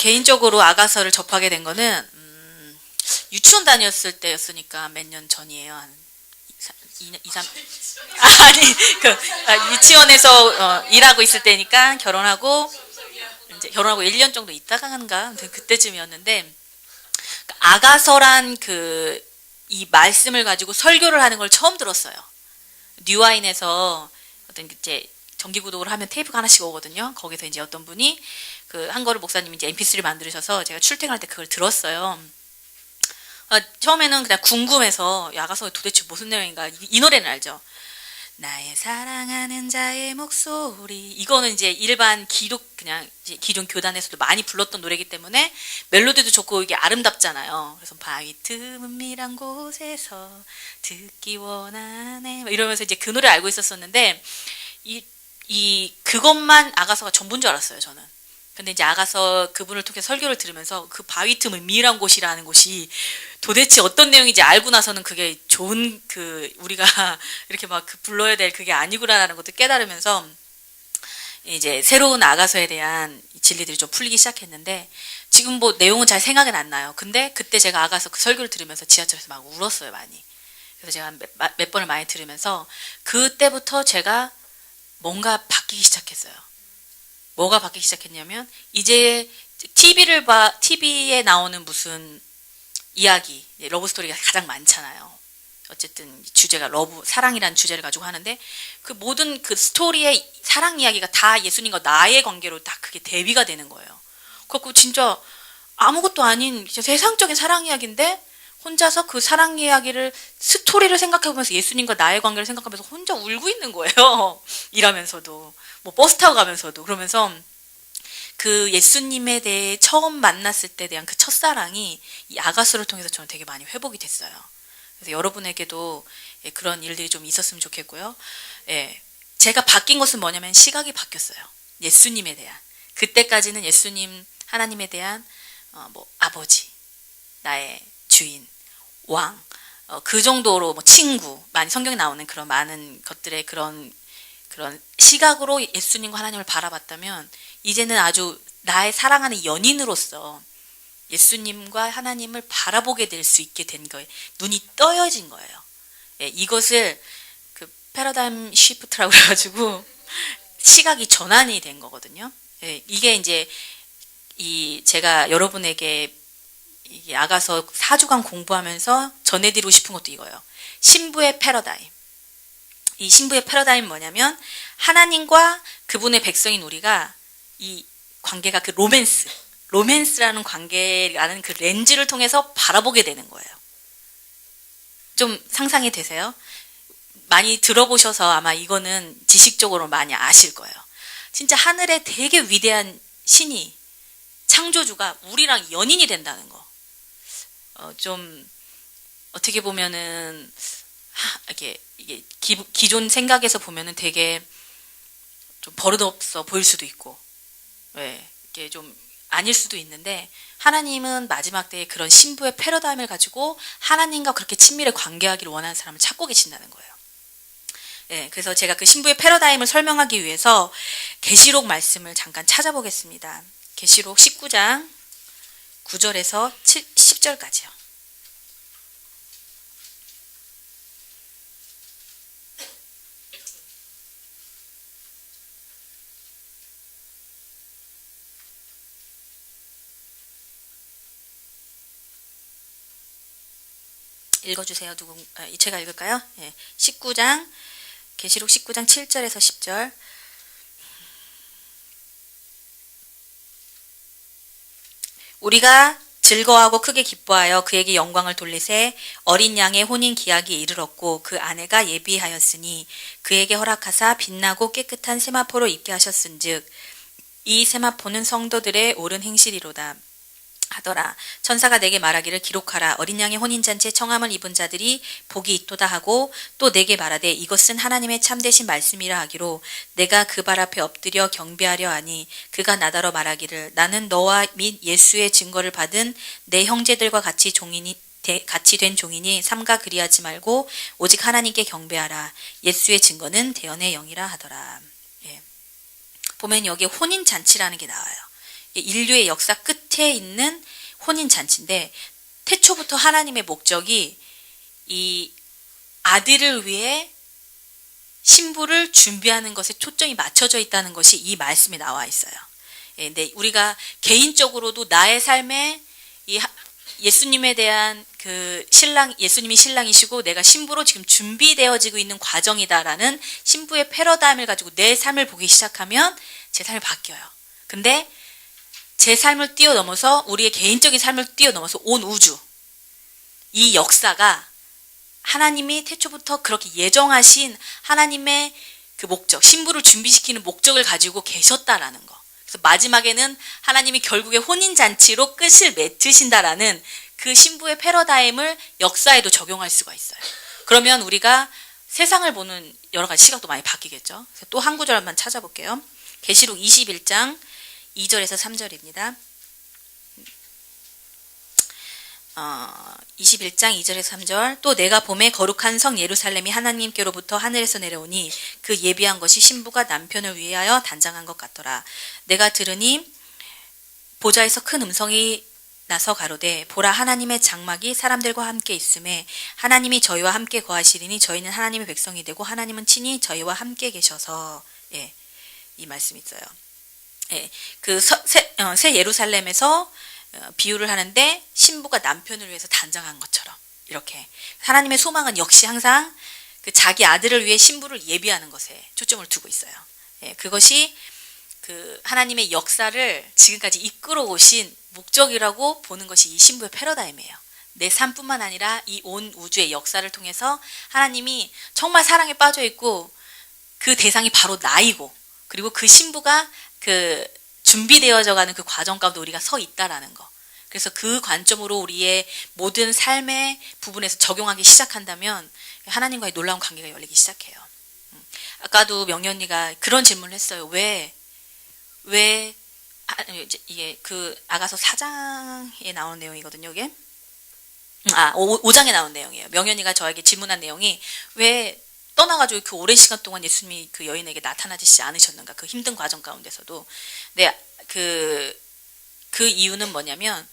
개인적으로 아가서를 접하게 된 거는 유치원 다녔을 때였으니까 몇 년 전이에요. 한 2, 3 아니 유치원에서 일하고 있을 때니까 결혼하고 이제 결혼하고 1년 정도 있다가인가 그때쯤이었는데 아가서란 이 말씀을 가지고 설교를 하는 걸 처음 들었어요. 뉴아인에서 어떤 이제 정기구독을 하면 테이프가 하나씩 오거든요. 거기서 이제 어떤 분이 한거를 목사님이 이제 MP3를 만들으셔서 제가 출퇴근할 때 그걸 들었어요. 처음에는 그냥 궁금해서 아가서 도대체 무슨 내용인가 이 노래는 알죠. 나의 사랑하는 자의 목소리 이거는 이제 일반 그냥 이제 기존 교단에서도 많이 불렀던 노래이기 때문에 멜로디도 좋고 이게 아름답잖아요. 그래서 바위 틈은밀한 곳에서 듣기 원하네 이러면서 이제 그 노래 알고 있었었는데 그것만 아가서가 전부인 줄 알았어요 저는. 근데 이제 아가서 그분을 통해 설교를 들으면서 그 바위 틈은 미란 곳이라는 곳이 도대체 어떤 내용인지 알고 나서는 그게 좋은 우리가 이렇게 막 불러야 될 그게 아니구나라는 것도 깨달으면서 이제 새로운 아가서에 대한 진리들이 좀 풀리기 시작했는데 지금 뭐 내용은 잘 생각은 안 나요. 근데 그때 제가 아가서 그 설교를 들으면서 지하철에서 막 울었어요 많이. 그래서 제가 몇 번을 많이 들으면서 그때부터 제가 뭔가 바뀌기 시작했어요. 뭐가 바뀌기 시작했냐면 이제 TV에 나오는 무슨 이야기, 러브 스토리가 가장 많잖아요. 어쨌든 주제가 사랑이라는 주제를 가지고 하는데 그 모든 그 스토리의 사랑 이야기가 다 예수님과 나의 관계로 다 그게 대비가 되는 거예요. 그래서 진짜 아무것도 아닌 세상적인 사랑 이야기인데 혼자서 그 사랑 이야기를 스토리를 생각해보면서 예수님과 나의 관계를 생각하면서 혼자 울고 있는 거예요. 일하면서도 뭐 버스 타고 가면서도 그러면서 그 예수님에 대해 처음 만났을 때 대한 그 첫사랑이 이 아가서를 통해서 저는 되게 많이 회복이 됐어요. 그래서 여러분에게도 그런 일들이 좀 있었으면 좋겠고요. 제가 바뀐 것은 뭐냐면 시각이 바뀌었어요. 예수님에 대한 그때까지는 예수님 하나님에 대한 뭐 아버지, 나의 주인, 왕, 그 정도로 뭐 친구, 많이 성경에 나오는 그런 많은 것들의 그런 시각으로 예수님과 하나님을 바라봤다면 이제는 아주 나의 사랑하는 연인으로서 예수님과 하나님을 바라보게 될 수 있게 된 거예요. 눈이 떠여진 거예요. 이것을 패러다임 시프트라고 해가지고 시각이 전환이 된 거거든요. 이게 이제 제가 여러분에게 아가서 4주간 공부하면서 전해드리고 싶은 것도 이거예요. 신부의 패러다임. 이 신부의 패러다임은 뭐냐면 하나님과 그분의 백성인 우리가 이 관계가 로맨스라는 관계라는 그 렌즈를 통해서 바라보게 되는 거예요. 좀 상상이 되세요? 많이 들어보셔서 아마 이거는 지식적으로 많이 아실 거예요. 진짜 하늘에 되게 위대한 신이 창조주가 우리랑 연인이 된다는 거. 좀 어떻게 보면은 이게 기존 생각에서 보면은 되게 좀 버릇없어 보일 수도 있고, 이게 좀 아닐 수도 있는데 하나님은 마지막 때에 그런 신부의 패러다임을 가지고 하나님과 그렇게 친밀하게 관계하기를 원하는 사람을 찾고 계신다는 거예요. 그래서 제가 그 신부의 패러다임을 설명하기 위해서 계시록 말씀을 잠깐 찾아보겠습니다. 계시록 19장 9절에서 10절까지요. 읽어주세요. 제가 읽을까요? 계시록 19장 7절에서 10절. 우리가 즐거워하고 크게 기뻐하여 그에게 영광을 돌리세 어린 양의 혼인 기약이 이르렀고 그 아내가 예비하였으니 그에게 허락하사 빛나고 깨끗한 세마포로 입게 하셨은즉 이 세마포는 성도들의 옳은 행실이로다 하더라. 천사가 내게 말하기를 기록하라. 어린 양의 혼인잔치에 청함을 입은 자들이 복이 있도다 하고 또 내게 말하되 이것은 하나님의 참되신 말씀이라 하기로 내가 그 발 앞에 엎드려 경배하려 하니 그가 나더러 말하기를 나는 너와 및 예수의 증거를 받은 내 형제들과 같이 된 종이니 삼가 그리하지 말고 오직 하나님께 경배하라. 예수의 증거는 대언의 영이라 하더라. 보면 여기에 혼인잔치라는 게 나와요. 인류의 역사 끝에 있는 혼인잔치인데 태초부터 하나님의 목적이 이 아들을 위해 신부를 준비하는 것에 초점이 맞춰져 있다는 것이 이 말씀에 나와 있어요. 근데 우리가 개인적으로도 나의 삶에 이 예수님에 대한 그 예수님이 신랑이시고 내가 신부로 지금 준비되어지고 있는 과정이다라는 신부의 패러다임을 가지고 내 삶을 보기 시작하면 제 삶이 바뀌어요. 근데 제 삶을 뛰어넘어서 우리의 개인적인 삶을 뛰어넘어서 온 우주, 이 역사가 하나님이 태초부터 그렇게 예정하신 하나님의 그 목적, 신부를 준비시키는 목적을 가지고 계셨다라는 거. 그래서 마지막에는 하나님이 결국에 혼인잔치로 끝을 맺으신다라는 그 신부의 패러다임을 역사에도 적용할 수가 있어요. 그러면 우리가 세상을 보는 여러 가지 시각도 많이 바뀌겠죠. 또 한 구절만 찾아볼게요. 계시록 21장 2절에서 3절입니다. 21장 2절에서 3절. 또 내가 봄에 거룩한 성 예루살렘이 하나님께로부터 하늘에서 내려오니 그 예비한 것이 신부가 남편을 위하여 단장한 것 같더라. 내가 들으니 보좌에서 큰 음성이 나서 가로되 보라 하나님의 장막이 사람들과 함께 있음에 하나님이 저희와 함께 거하시리니 저희는 하나님의 백성이 되고 하나님은 친히 저희와 함께 계셔서 이 말씀이 있어요. 그 새 예루살렘에서 비유를 하는데 신부가 남편을 위해서 단장한 것처럼 이렇게 하나님의 소망은 역시 항상 그 자기 아들을 위해 신부를 예비하는 것에 초점을 두고 있어요. 그것이 그 하나님의 역사를 지금까지 이끌어 오신 목적이라고 보는 것이 이 신부의 패러다임이에요. 내 삶뿐만 아니라 이 온 우주의 역사를 통해서 하나님이 정말 사랑에 빠져 있고 그 대상이 바로 나이고 그리고 그 신부가 그 준비되어져 가는 그 과정 가운데 우리가 서 있다라는 거. 그래서 그 관점으로 우리의 모든 삶의 부분에서 적용하기 시작한다면 하나님과의 놀라운 관계가 열리기 시작해요. 아까도 명희 언니가 그런 질문을 했어요. 왜 이게 그 아가서 4장에 나오는 내용이거든요. 이게 5장에 나온 내용이에요. 명희 언니가 저에게 질문한 내용이 왜 떠나가지고 그 오랜 시간 동안 예수님이 그 여인에게 나타나지 않으셨는가? 그 힘든 과정 가운데서도. 네, 그 이유는 뭐냐면,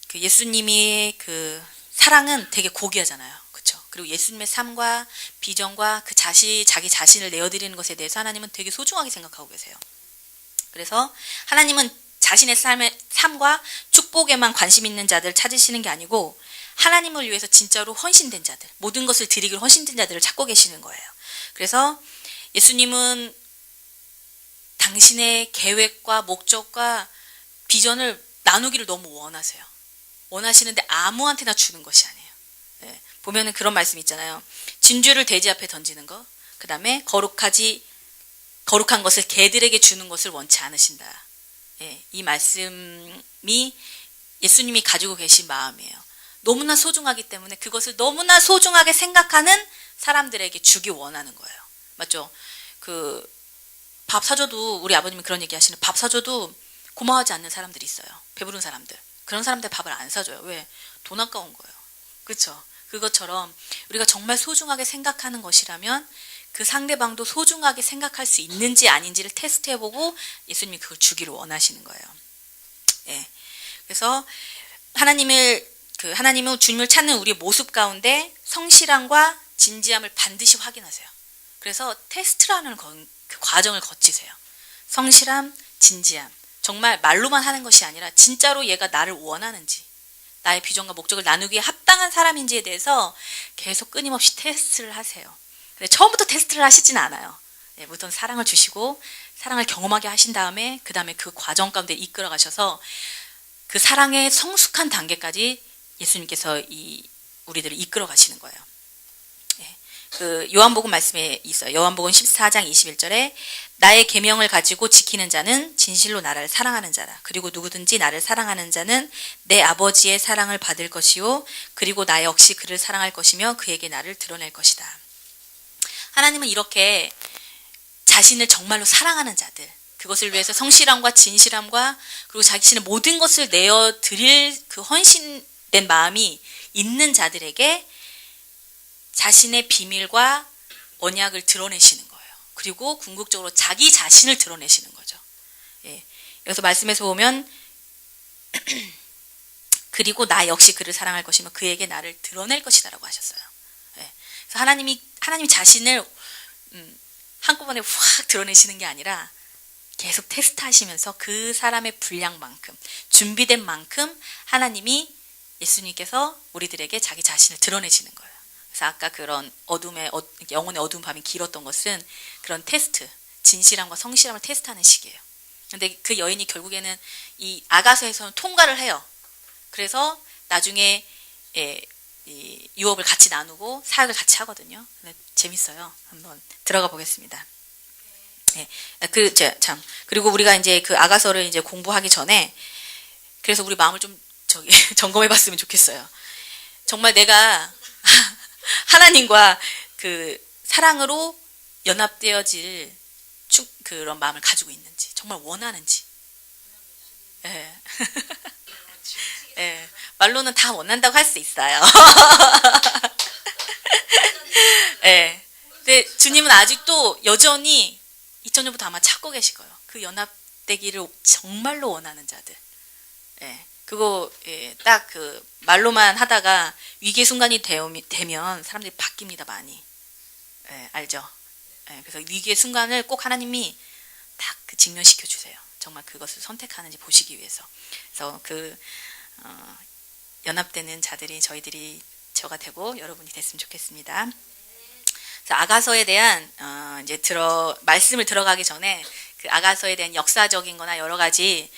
그 예수님이 그 사랑은 되게 고귀하잖아요. 그쵸? 그리고 예수님의 삶과 비전과 그 자기 자신을 내어드리는 것에 대해서 하나님은 되게 소중하게 생각하고 계세요. 그래서 하나님은 자신의 삶과 축복에만 관심 있는 자들 찾으시는 게 아니고, 하나님을 위해서 진짜로 헌신된 자들, 모든 것을 드리기로 헌신된 자들을 찾고 계시는 거예요. 그래서 예수님은 당신의 계획과 목적과 비전을 나누기를 너무 원하세요. 원하시는데 아무한테나 주는 것이 아니에요. 보면은 그런 말씀 있잖아요. 진주를 돼지 앞에 던지는 거, 그 다음에 거룩한 것을 개들에게 주는 것을 원치 않으신다. 이 말씀이 예수님이 가지고 계신 마음이에요. 너무나 소중하기 때문에 그것을 너무나 소중하게 생각하는 사람들에게 주기 원하는 거예요. 맞죠? 그 밥 사줘도 우리 아버님이 그런 얘기 하시는 밥 사줘도 고마워하지 않는 사람들이 있어요. 배부른 사람들. 그런 사람들 밥을 안 사줘요. 왜? 돈 아까운 거예요. 그렇죠? 그것처럼 우리가 정말 소중하게 생각하는 것이라면 그 상대방도 소중하게 생각할 수 있는지 아닌지를 테스트해보고 예수님이 그걸 주기를 원하시는 거예요. 그래서 하나님은 주님을 찾는 우리의 모습 가운데 성실함과 진지함을 반드시 확인하세요. 그래서 테스트라는 그 과정을 거치세요. 성실함, 진지함. 정말 말로만 하는 것이 아니라 진짜로 얘가 나를 원하는지, 나의 비전과 목적을 나누기에 합당한 사람인지에 대해서 계속 끊임없이 테스트를 하세요. 근데 처음부터 테스트를 하시지는 않아요. 우선 사랑을 주시고 사랑을 경험하게 하신 다음에 그 다음에 그 과정 가운데 이끌어 가셔서 그 사랑의 성숙한 단계까지 예수님께서 우리들을 이끌어 가시는 거예요. 그 요한복음 말씀에 있어요. 요한복음 14장 21절에 나의 계명을 가지고 지키는 자는 진실로 나를 사랑하는 자라. 그리고 누구든지 나를 사랑하는 자는 내 아버지의 사랑을 받을 것이요 그리고 나 역시 그를 사랑할 것이며 그에게 나를 드러낼 것이다. 하나님은 이렇게 자신을 정말로 사랑하는 자들, 그것을 위해서 성실함과 진실함과 그리고 자신의 모든 것을 내어 드릴 그 헌신된 마음이 있는 자들에게 자신의 비밀과 언약을 드러내시는 거예요. 그리고 궁극적으로 자기 자신을 드러내시는 거죠. 여기서 말씀에서 보면 그리고 나 역시 그를 사랑할 것이며 그에게 나를 드러낼 것이다라고 하셨어요. 예. 그래서 하나님 자신을 한꺼번에 확 드러내시는 게 아니라 계속 테스트하시면서 그 사람의 분량만큼 준비된 만큼 하나님이 예수님께서 우리들에게 자기 자신을 드러내시는 거예요. 그래서 아까 그런 영혼의 어두운 밤이 길었던 것은 그런 테스트, 진실함과 성실함을 테스트하는 시기예요. 근데 그 여인이 결국에는 이 아가서에서는 통과를 해요. 그래서 나중에 이 유업을 같이 나누고 사역을 같이 하거든요. 근데 재밌어요. 한번 들어가 보겠습니다. 네. 그리고 우리가 이제 그 아가서를 이제 공부하기 전에 그래서 우리 마음을 좀 점검해 봤으면 좋겠어요. 정말 내가 하나님과 그 사랑으로 연합되어질 그런 마음을 가지고 있는지, 정말 원하는지. 예. 예. 말로는 다 원한다고 할 수 있어요. 예. 근데 주님은 아직도 여전히 2000년부터 아마 찾고 계실 거예요. 그 연합되기를 정말로 원하는 자들. 예. 그거 딱 그 말로만 하다가 위기의 순간이 되면 사람들이 바뀝니다, 많이. 예, 알죠? 예, 그래서 위기의 순간을 꼭 하나님이 딱 그 직면시켜 주세요. 정말 그것을 선택하는지 보시기 위해서. 그래서 연합되는 자들이 저가 되고 여러분이 됐으면 좋겠습니다. 그래서 아가서에 대한 이제 말씀을 들어가기 전에 그 아가서에 대한 역사적인 거나 여러 가지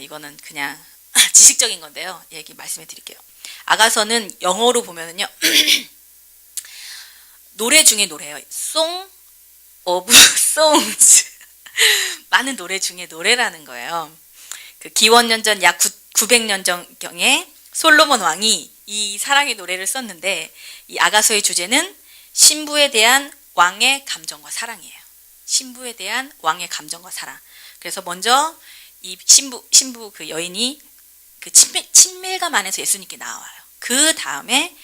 이거는 그냥 지식적인 건데요. 말씀해 드릴게요. 아가서는 영어로 보면은요. 노래 중에 노래예요. Song of Songs. 많은 노래 중에 노래라는 거예요. 그 기원년전 약 900년 전경에 솔로몬 왕이 이 사랑의 노래를 썼는데 이 아가서의 주제는 신부에 대한 왕의 감정과 사랑이에요. 신부에 대한 왕의 감정과 사랑. 그래서 먼저 이 신부 그 여인이 그 친밀감 안에서 예수님께 나와요. 그 다음에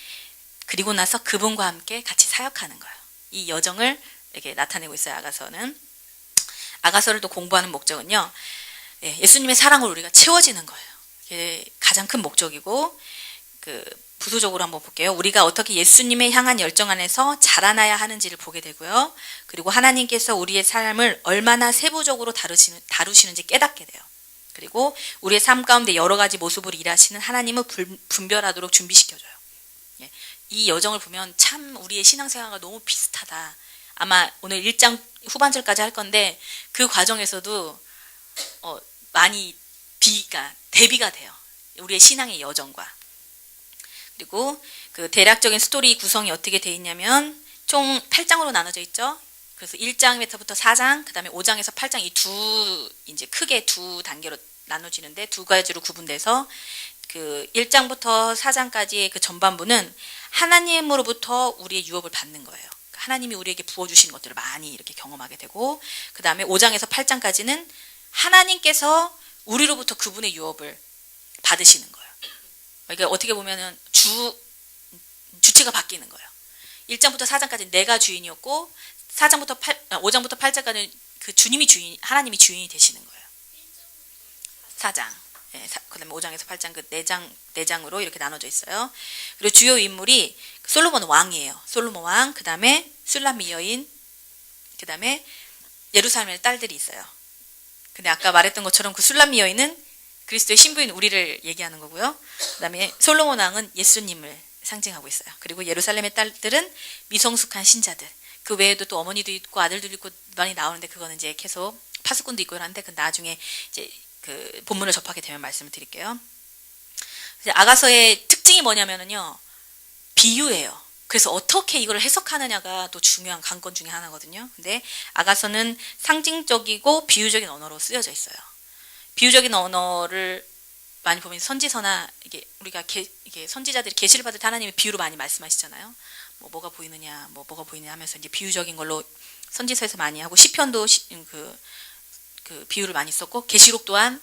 그리고 나서 그분과 함께 같이 사역하는 거예요. 이 여정을 이렇게 나타내고 있어요. 아가서를 또 공부하는 목적은요. 예수님의 사랑으로 우리가 채워지는 거예요. 이게 가장 큰 목적이고 부수적으로 한번 볼게요. 우리가 어떻게 예수님의 향한 열정 안에서 자라나야 하는지를 보게 되고요. 그리고 하나님께서 우리의 삶을 얼마나 세부적으로 다루시는지 깨닫게 돼요. 그리고 우리의 삶 가운데 여러 가지 모습으로 일하시는 하나님을 분별하도록 준비시켜줘요. 이 여정을 보면 참 우리의 신앙생활과 너무 비슷하다. 아마 오늘 1장 후반절까지 할 건데 그 과정에서도 많이 대비가 돼요. 우리의 신앙의 여정과. 그리고 그 대략적인 스토리 구성이 어떻게 돼 있냐면 총 8장으로 나눠져 있죠. 그래서 1장부터 4장, 그 다음에 5장에서 8장 이제 크게 두 단계로 나눠지는데 두 가지로 구분돼서 그 1장부터 4장까지의 그 전반부는 하나님으로부터 우리의 유업을 받는 거예요. 하나님이 우리에게 부어주시는 것들을 많이 이렇게 경험하게 되고 그 다음에 5장에서 8장까지는 하나님께서 우리로부터 그분의 유업을 받으시는 거예요. 그러니까 어떻게 보면은 주체가 바뀌는 거예요. 1장부터 4장까지 내가 주인이었고 5장부터 8장까지는 그 하나님이 주인이 되시는 거예요. 4장. 그 다음에 5장에서 8장 그 4장으로 이렇게 나눠져 있어요. 그리고 주요 인물이 솔로몬 왕이에요. 솔로몬 왕, 그 다음에 술람미 여인, 그 다음에 예루살렘의 딸들이 있어요. 근데 아까 말했던 것처럼 그 술람미 여인은 그리스도의 신부인 우리를 얘기하는 거고요. 그 다음에 솔로몬 왕은 예수님을 상징하고 있어요. 그리고 예루살렘의 딸들은 미성숙한 신자들. 그 외에도 또 어머니도 있고 아들도 있고 많이 나오는데 그거는 이제 계속 파수꾼도 있고 이러는데 그 나중에 이제 그 본문을 접하게 되면 말씀을 드릴게요. 아가서의 특징이 뭐냐면은요. 비유예요. 그래서 어떻게 이걸 해석하느냐가 또 중요한 관건 중에 하나거든요. 근데 아가서는 상징적이고 비유적인 언어로 쓰여져 있어요. 비유적인 언어를 많이 보면 선지서나 우리가 이게 선지자들이 계시를 받을 때 하나님의 비유로 많이 말씀하시잖아요. 뭐가 보이느냐, 뭐가 보이느냐 하면서 이제 비유적인 걸로 선지서에서 많이 하고 시편도 그 비유를 많이 썼고 계시록 또한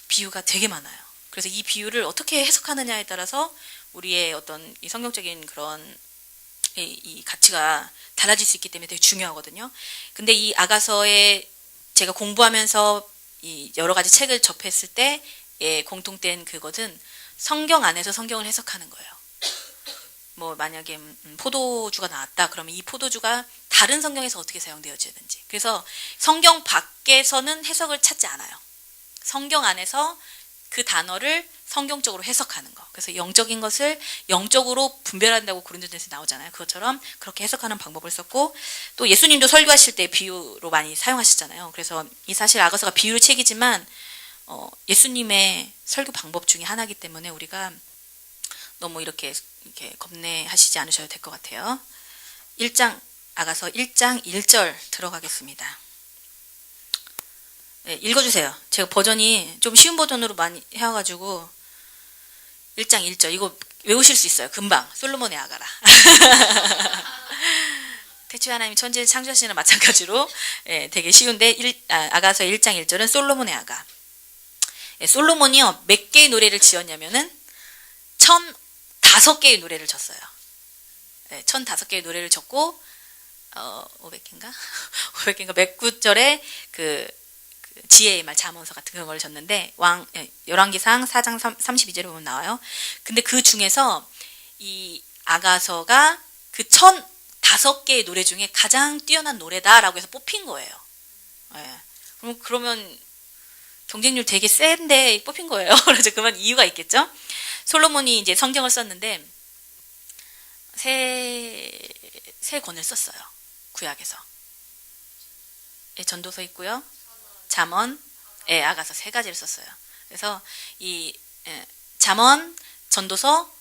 비유가 되게 많아요. 그래서 이 비유를 어떻게 해석하느냐에 따라서 우리의 어떤 이 성경적인 그런 이 가치가 달라질 수 있기 때문에 되게 중요하거든요. 근데 이 아가서에 제가 공부하면서 이 여러 가지 책을 접했을 때 공통된 그것은 성경 안에서 성경을 해석하는 거예요. 뭐 만약에 포도주가 나왔다 그러면 이 포도주가 다른 성경에서 어떻게 사용되어지는지. 그래서 성경 밖에서는 해석을 찾지 않아요. 성경 안에서 그 단어를 성경적으로 해석하는 거. 그래서 영적인 것을 영적으로 분별한다고 고린도전서에 나오잖아요. 그것처럼 그렇게 해석하는 방법을 썼고, 또 예수님도 설교하실 때 비유로 많이 사용하시잖아요. 그래서 이 사실 아가서가 비유의 책이지만 예수님의 설교 방법 중에 하나이기 때문에 우리가 너무 이렇게 겁내하시지 않으셔도 될 것 같아요. 아가서 1장 1절 들어가겠습니다. 네, 읽어주세요. 제가 버전이 좀 쉬운 버전으로 많이 해와가지고 1장 1절 이거 외우실 수 있어요. 금방. 솔로몬의 아가라. 태초에 하나님이 천지를 창조하시는 마찬가지로 되게 쉬운데 아가서 1장 1절은 솔로몬의 아가. 솔로몬이요 몇 개의 노래를 지었냐면은 1005개의 노래를 졌어요. 1005개의 노래를 졌고 500개인가? 500개인가 몇 구절에 그 지혜의 말 잠언서 같은 그런 걸 졌는데 열왕기상 4장 32절에 보면 나와요. 근데 그 중에서 이 아가서가 그 1005개의 노래 중에 가장 뛰어난 노래다라고 해서 뽑힌 거예요. 그러면 경쟁률 되게 센데 뽑힌 거예요. 그래서 그만 이유가 있겠죠. 솔로몬이 이제 성경을 썼는데 세 권을 썼어요. 구약에서. 전도서 있고요. 잠언, 아가서 세 가지를 썼어요. 그래서 이 잠언, 전도서,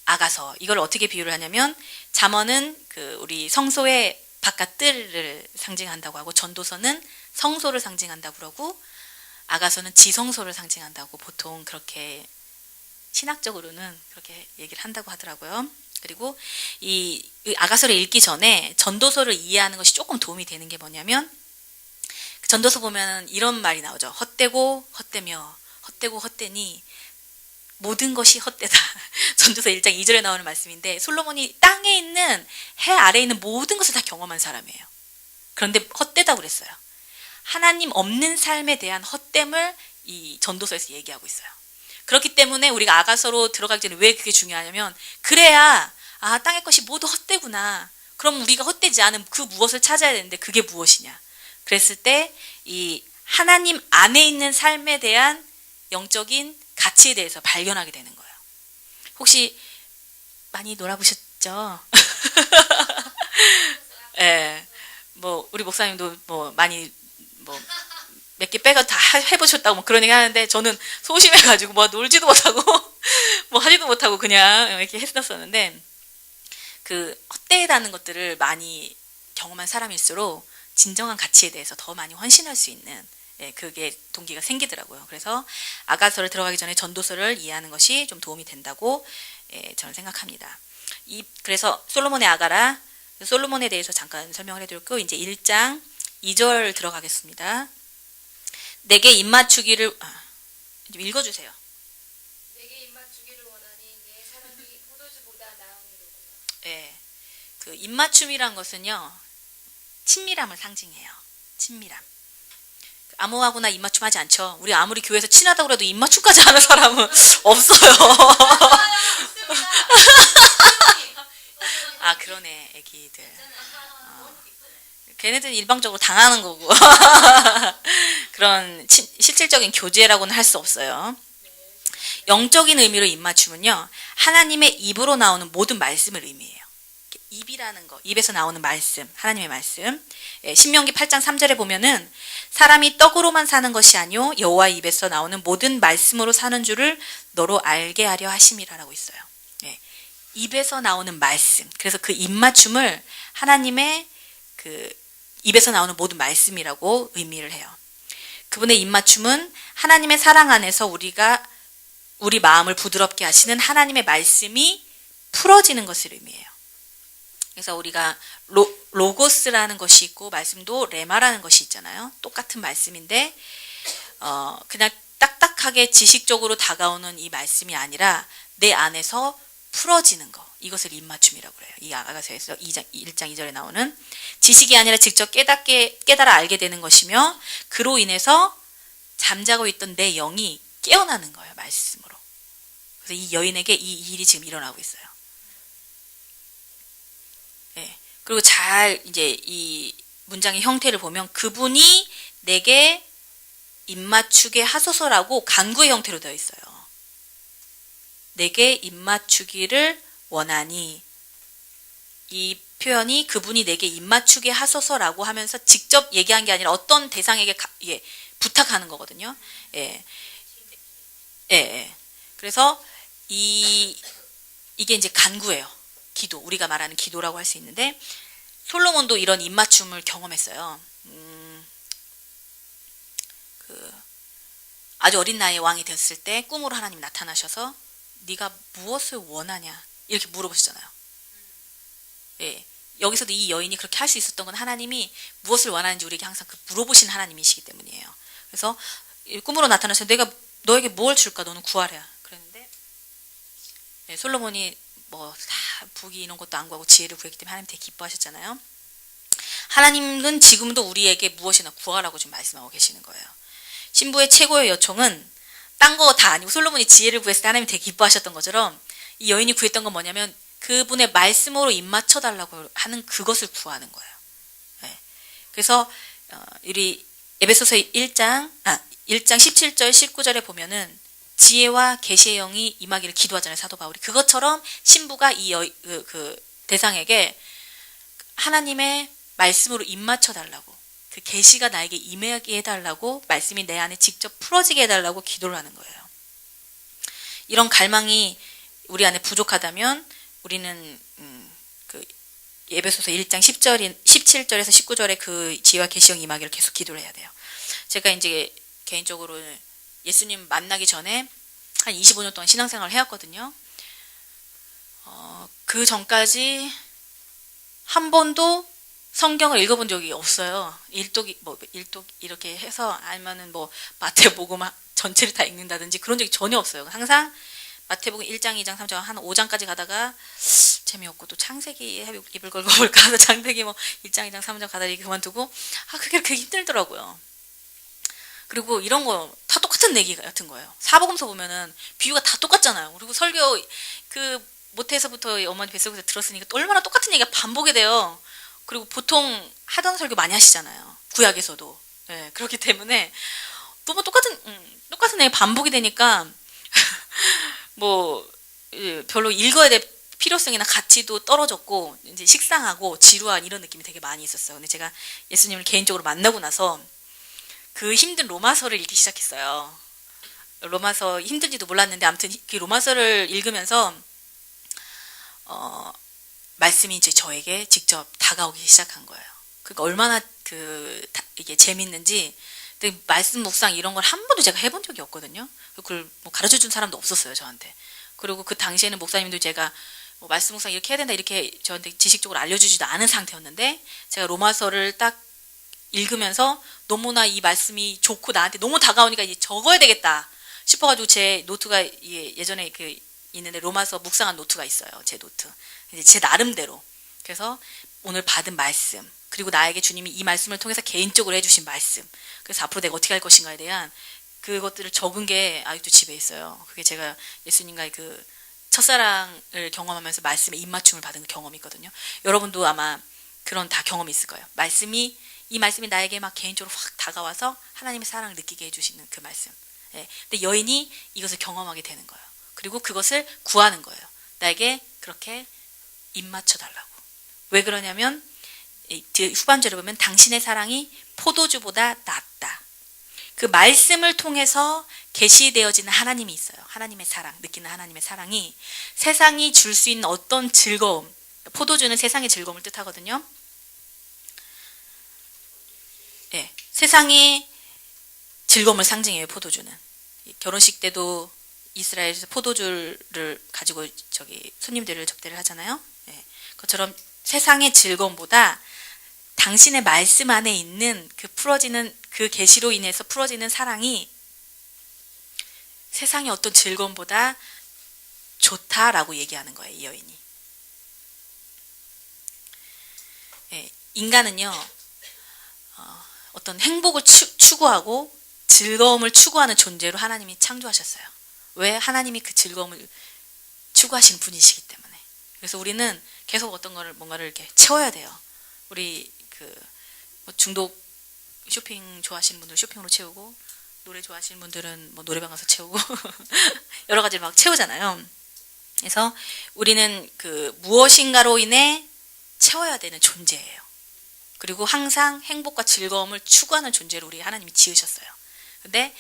아가서 이걸 어떻게 비유를 하냐면 잠언은 그 우리 성소의 바깥뜰을 상징한다고 하고 전도서는 성소를 상징한다고 그러고 아가서는 지성소를 상징한다고 보통 그렇게 신학적으로는 그렇게 얘기를 한다고 하더라고요. 그리고 이 아가서를 읽기 전에 전도서를 이해하는 것이 조금 도움이 되는 게 뭐냐면 전도서 보면 이런 말이 나오죠. 헛되고 헛되며 헛되고 헛되니 모든 것이 헛되다. 전도서 1장 2절에 나오는 말씀인데 솔로몬이 땅에 있는 해 아래에 있는 모든 것을 다 경험한 사람이에요. 그런데 헛되다고 그랬어요. 하나님 없는 삶에 대한 헛됨을 이 전도서에서 얘기하고 있어요. 그렇기 때문에 우리가 아가서로 들어가기 전에 왜 그게 중요하냐면 그래야 땅의 것이 모두 헛되구나. 그럼 우리가 헛되지 않은 그 무엇을 찾아야 되는데 그게 무엇이냐. 그랬을 때 이 하나님 안에 있는 삶에 대한 영적인 가치에 대해서 발견하게 되는 거예요. 혹시 많이 놀아보셨죠? 예. 뭐 우리 목사님도 뭐 많이 뭐 몇 개 빼가 다 해보셨다고 뭐 그런 얘기 하는데 저는 소심해가지고 뭐 놀지도 못하고 뭐 하지도 못하고 그냥 이렇게 했었는데 그 헛되다는 것들을 많이 경험한 사람일수록 진정한 가치에 대해서 더 많이 헌신할 수 있는 그게 동기가 생기더라고요. 그래서 아가서를 들어가기 전에 전도서를 이해하는 것이 좀 도움이 된다고 저는 생각합니다. 그래서 솔로몬의 아가라, 솔로몬에 대해서 잠깐 설명을 해드렸고 이제 1장 2절 들어가겠습니다. 내게 입맞추기를 좀 읽어주세요. 내게 입맞추기를 원하니 내 사랑이 포도주보다 나으니로구나. 네, 그 입맞춤이란 것은요 친밀함을 상징해요. 친밀함. 아무하고나 입맞춤하지 않죠. 우리 아무리 교회에서 친하다고 해도 입맞춤까지 하는 사람은 없어요. 그러네 애기들. 걔네들은 일방적으로 당하는 거고 그런 실질적인 교제라고는 할 수 없어요. 영적인 의미로 입맞춤은요 하나님의 입으로 나오는 모든 말씀을 의미해요. 입이라는 거, 입에서 나오는 말씀, 하나님의 말씀. 신명기 8장 3절에 보면은 사람이 떡으로만 사는 것이 아니요 여호와의 입에서 나오는 모든 말씀으로 사는 줄을 너로 알게 하려 하심이라라고 있어요. 입에서 나오는 말씀. 그래서 그 입맞춤을 하나님의 그 입에서 나오는 모든 말씀이라고 의미를 해요. 그분의 입맞춤은 하나님의 사랑 안에서 우리 마음을 부드럽게 하시는 하나님의 말씀이 풀어지는 것을 의미해요. 그래서 우리가 로고스라는 것이 있고 말씀도 레마라는 것이 있잖아요. 똑같은 말씀인데 그냥 딱딱하게 지식적으로 다가오는 이 말씀이 아니라 내 안에서 풀어지는 거. 이것을 입맞춤이라고 해요. 이 아가서에서 1장 2절에 나오는 지식이 아니라 직접 깨달아 알게 되는 것이며 그로 인해서 잠자고 있던 내 영이 깨어나는 거예요. 말씀으로. 그래서 이 여인에게 이 일이 지금 일어나고 있어요. 예. 그리고 잘 이제 이 문장의 형태를 보면 그분이 내게 입맞추게 하소서라고 간구의 형태로 되어 있어요. 내게 입맞추기를 원하니, 이 표현이 그분이 내게 입맞추게 하소서라고 하면서 직접 얘기한 게 아니라 어떤 대상에게 부탁하는 거거든요. 예. 예. 그래서 이게 이제 간구예요. 기도. 우리가 말하는 기도라고 할 수 있는데 솔로몬도 이런 입맞춤을 경험했어요. 아주 어린 나이에 왕이 됐을 때 꿈으로 하나님 나타나셔서 네가 무엇을 원하냐 이렇게 물어보시잖아요. 예. 여기서도 이 여인이 그렇게 할 수 있었던 건 하나님이 무엇을 원하는지 우리에게 항상 무러보신 하나님이시기 때문이에요. 그래서 꿈으로 나타나서 내가 너에게 뭘 줄까? 너는 구하랴. 그랬는데 예, 솔로몬이 뭐 다 부귀 이런 것도 안 구하고 지혜를 구했기 때문에 하나님 되게 기뻐하셨잖아요. 하나님은 지금도 우리에게 무엇이나 구하라고 좀 말씀하고 계시는 거예요. 신부의 최고의 요청은 딴 거 다 아니고 솔로몬이 지혜를 구했을 때 하나님이 되게 기뻐하셨던 것처럼 이 여인이 구했던 건 뭐냐면 그분의 말씀으로 입맞춰 달라고 하는 그것을 구하는 거예요. 네. 그래서 우리 에베소서 1장 17절 19절에 보면은 지혜와 계시의 영이 임하기를 기도하잖아요. 사도 바울이. 그것처럼 신부가 이 그 대상에게 하나님의 말씀으로 입맞춰 달라고, 그 계시가 나에게 임하게 해달라고, 말씀이 내 안에 직접 풀어지게 해달라고 기도를 하는 거예요. 이런 갈망이 우리 안에 부족하다면 우리는 그 에베소서 1장 17절에서 19절에 그 지혜와 계시형 임하기를 계속 기도를 해야 돼요. 제가 이제 개인적으로 예수님 만나기 전에 한 25년 동안 신앙생활을 해왔거든요. 그 전까지 한 번도 성경을 읽어본 적이 없어요. 일독 이렇게 해서 아니면은 뭐 마태복음 전체를 다 읽는다든지 그런 적이 전혀 없어요. 항상 마태복음 1장, 2장, 3장 한 5장까지 가다가 재미없고 또 창세기 입을 걸고 볼까 하다 창세기 뭐 1장, 2장, 3장 가다가 그만두고 그게 그렇게 힘들더라고요. 그리고 이런 거 다 똑같은 얘기 같은 거예요. 사복음서 보면은 비유가 다 똑같잖아요. 그리고 설교 그 모태에서부터 어머니 뱃속에서 들었으니까 또 얼마나 똑같은 얘기가 반복이 돼요. 그리고 보통 하던 설교 많이 하시잖아요. 구약에서도. 네, 그렇기 때문에 너무 똑같은 얘기 반복이 되니까 뭐 별로 읽어야 될 필요성이나 가치도 떨어졌고 이제 식상하고 지루한 이런 느낌이 되게 많이 있었어요. 근데 제가 예수님을 개인적으로 만나고 나서 그 힘든 로마서를 읽기 시작했어요. 로마서 힘든지도 몰랐는데 아무튼 그 로마서를 읽으면서 말씀이 이제 저에게 직접 다가오기 시작한 거예요. 그러니까 얼마나 이게 재밌는지. 근데 말씀 묵상 이런 걸 한 번도 제가 해본 적이 없거든요. 그걸 뭐 가르쳐 준 사람도 없었어요, 저한테. 그리고 그 당시에는 목사님도 제가 뭐 말씀 묵상 이렇게 해야 된다 이렇게 저한테 지식적으로 알려주지도 않은 상태였는데 제가 로마서를 딱 읽으면서 너무나 이 말씀이 좋고 나한테 너무 다가오니까 이제 적어야 되겠다 싶어가지고 제 노트가 예전에 그 있는데 로마서 묵상한 노트가 있어요. 제 노트. 이제 제 나름대로. 그래서 오늘 받은 말씀 그리고 나에게 주님이 이 말씀을 통해서 개인적으로 해주신 말씀. 그래서 앞으로 내가 어떻게 할 것인가에 대한 그것들을 적은 게 아직도 집에 있어요. 그게 제가 예수님과의 그 첫사랑을 경험하면서 말씀에 입맞춤을 받은 경험이 있거든요. 여러분도 아마 그런 다 경험이 있을 거예요. 이 말씀이 나에게 막 개인적으로 확 다가와서 하나님의 사랑을 느끼게 해주시는 그 말씀. 예. 근데 여인이 이것을 경험하게 되는 거예요. 그리고 그것을 구하는 거예요. 나에게 그렇게 입맞춰 달라고. 왜 그러냐면 후반절에 보면 당신의 사랑이 포도주보다 낫다. 그 말씀을 통해서 계시되어지는 하나님이 있어요. 하나님의 사랑, 느끼는 하나님의 사랑이 세상이 줄 수 있는 어떤 즐거움, 포도주는 세상의 즐거움을 뜻하거든요. 네, 세상의 즐거움을 상징해요. 포도주는. 결혼식 때도 이스라엘에서 포도주를 가지고 손님들을 접대를 하잖아요. 네, 그것처럼 세상의 즐거움보다 당신의 말씀 안에 있는 그 풀어지는 그 계시로 인해서 풀어지는 사랑이 세상의 어떤 즐거움보다 좋다라고 얘기하는 거예요. 이 여인이. 네, 인간은요. 어떤 행복을 추구하고 즐거움을 추구하는 존재로 하나님이 창조하셨어요. 왜? 하나님이 그 즐거움을 추구하시는 분이시기 때문에. 그래서 우리는 계속 어떤 거를 뭔가를 이렇게 채워야 돼요. 우리 뭐 중독 쇼핑 좋아하시는 분들 쇼핑으로 채우고, 노래 좋아하시는 분들은 뭐 노래방 가서 채우고 여러 가지를 막 채우잖아요. 그래서 우리는 무엇인가로 인해 채워야 되는 존재예요. 그리고 항상 행복과 즐거움을 추구하는 존재로 우리 하나님이 지으셨어요. 근데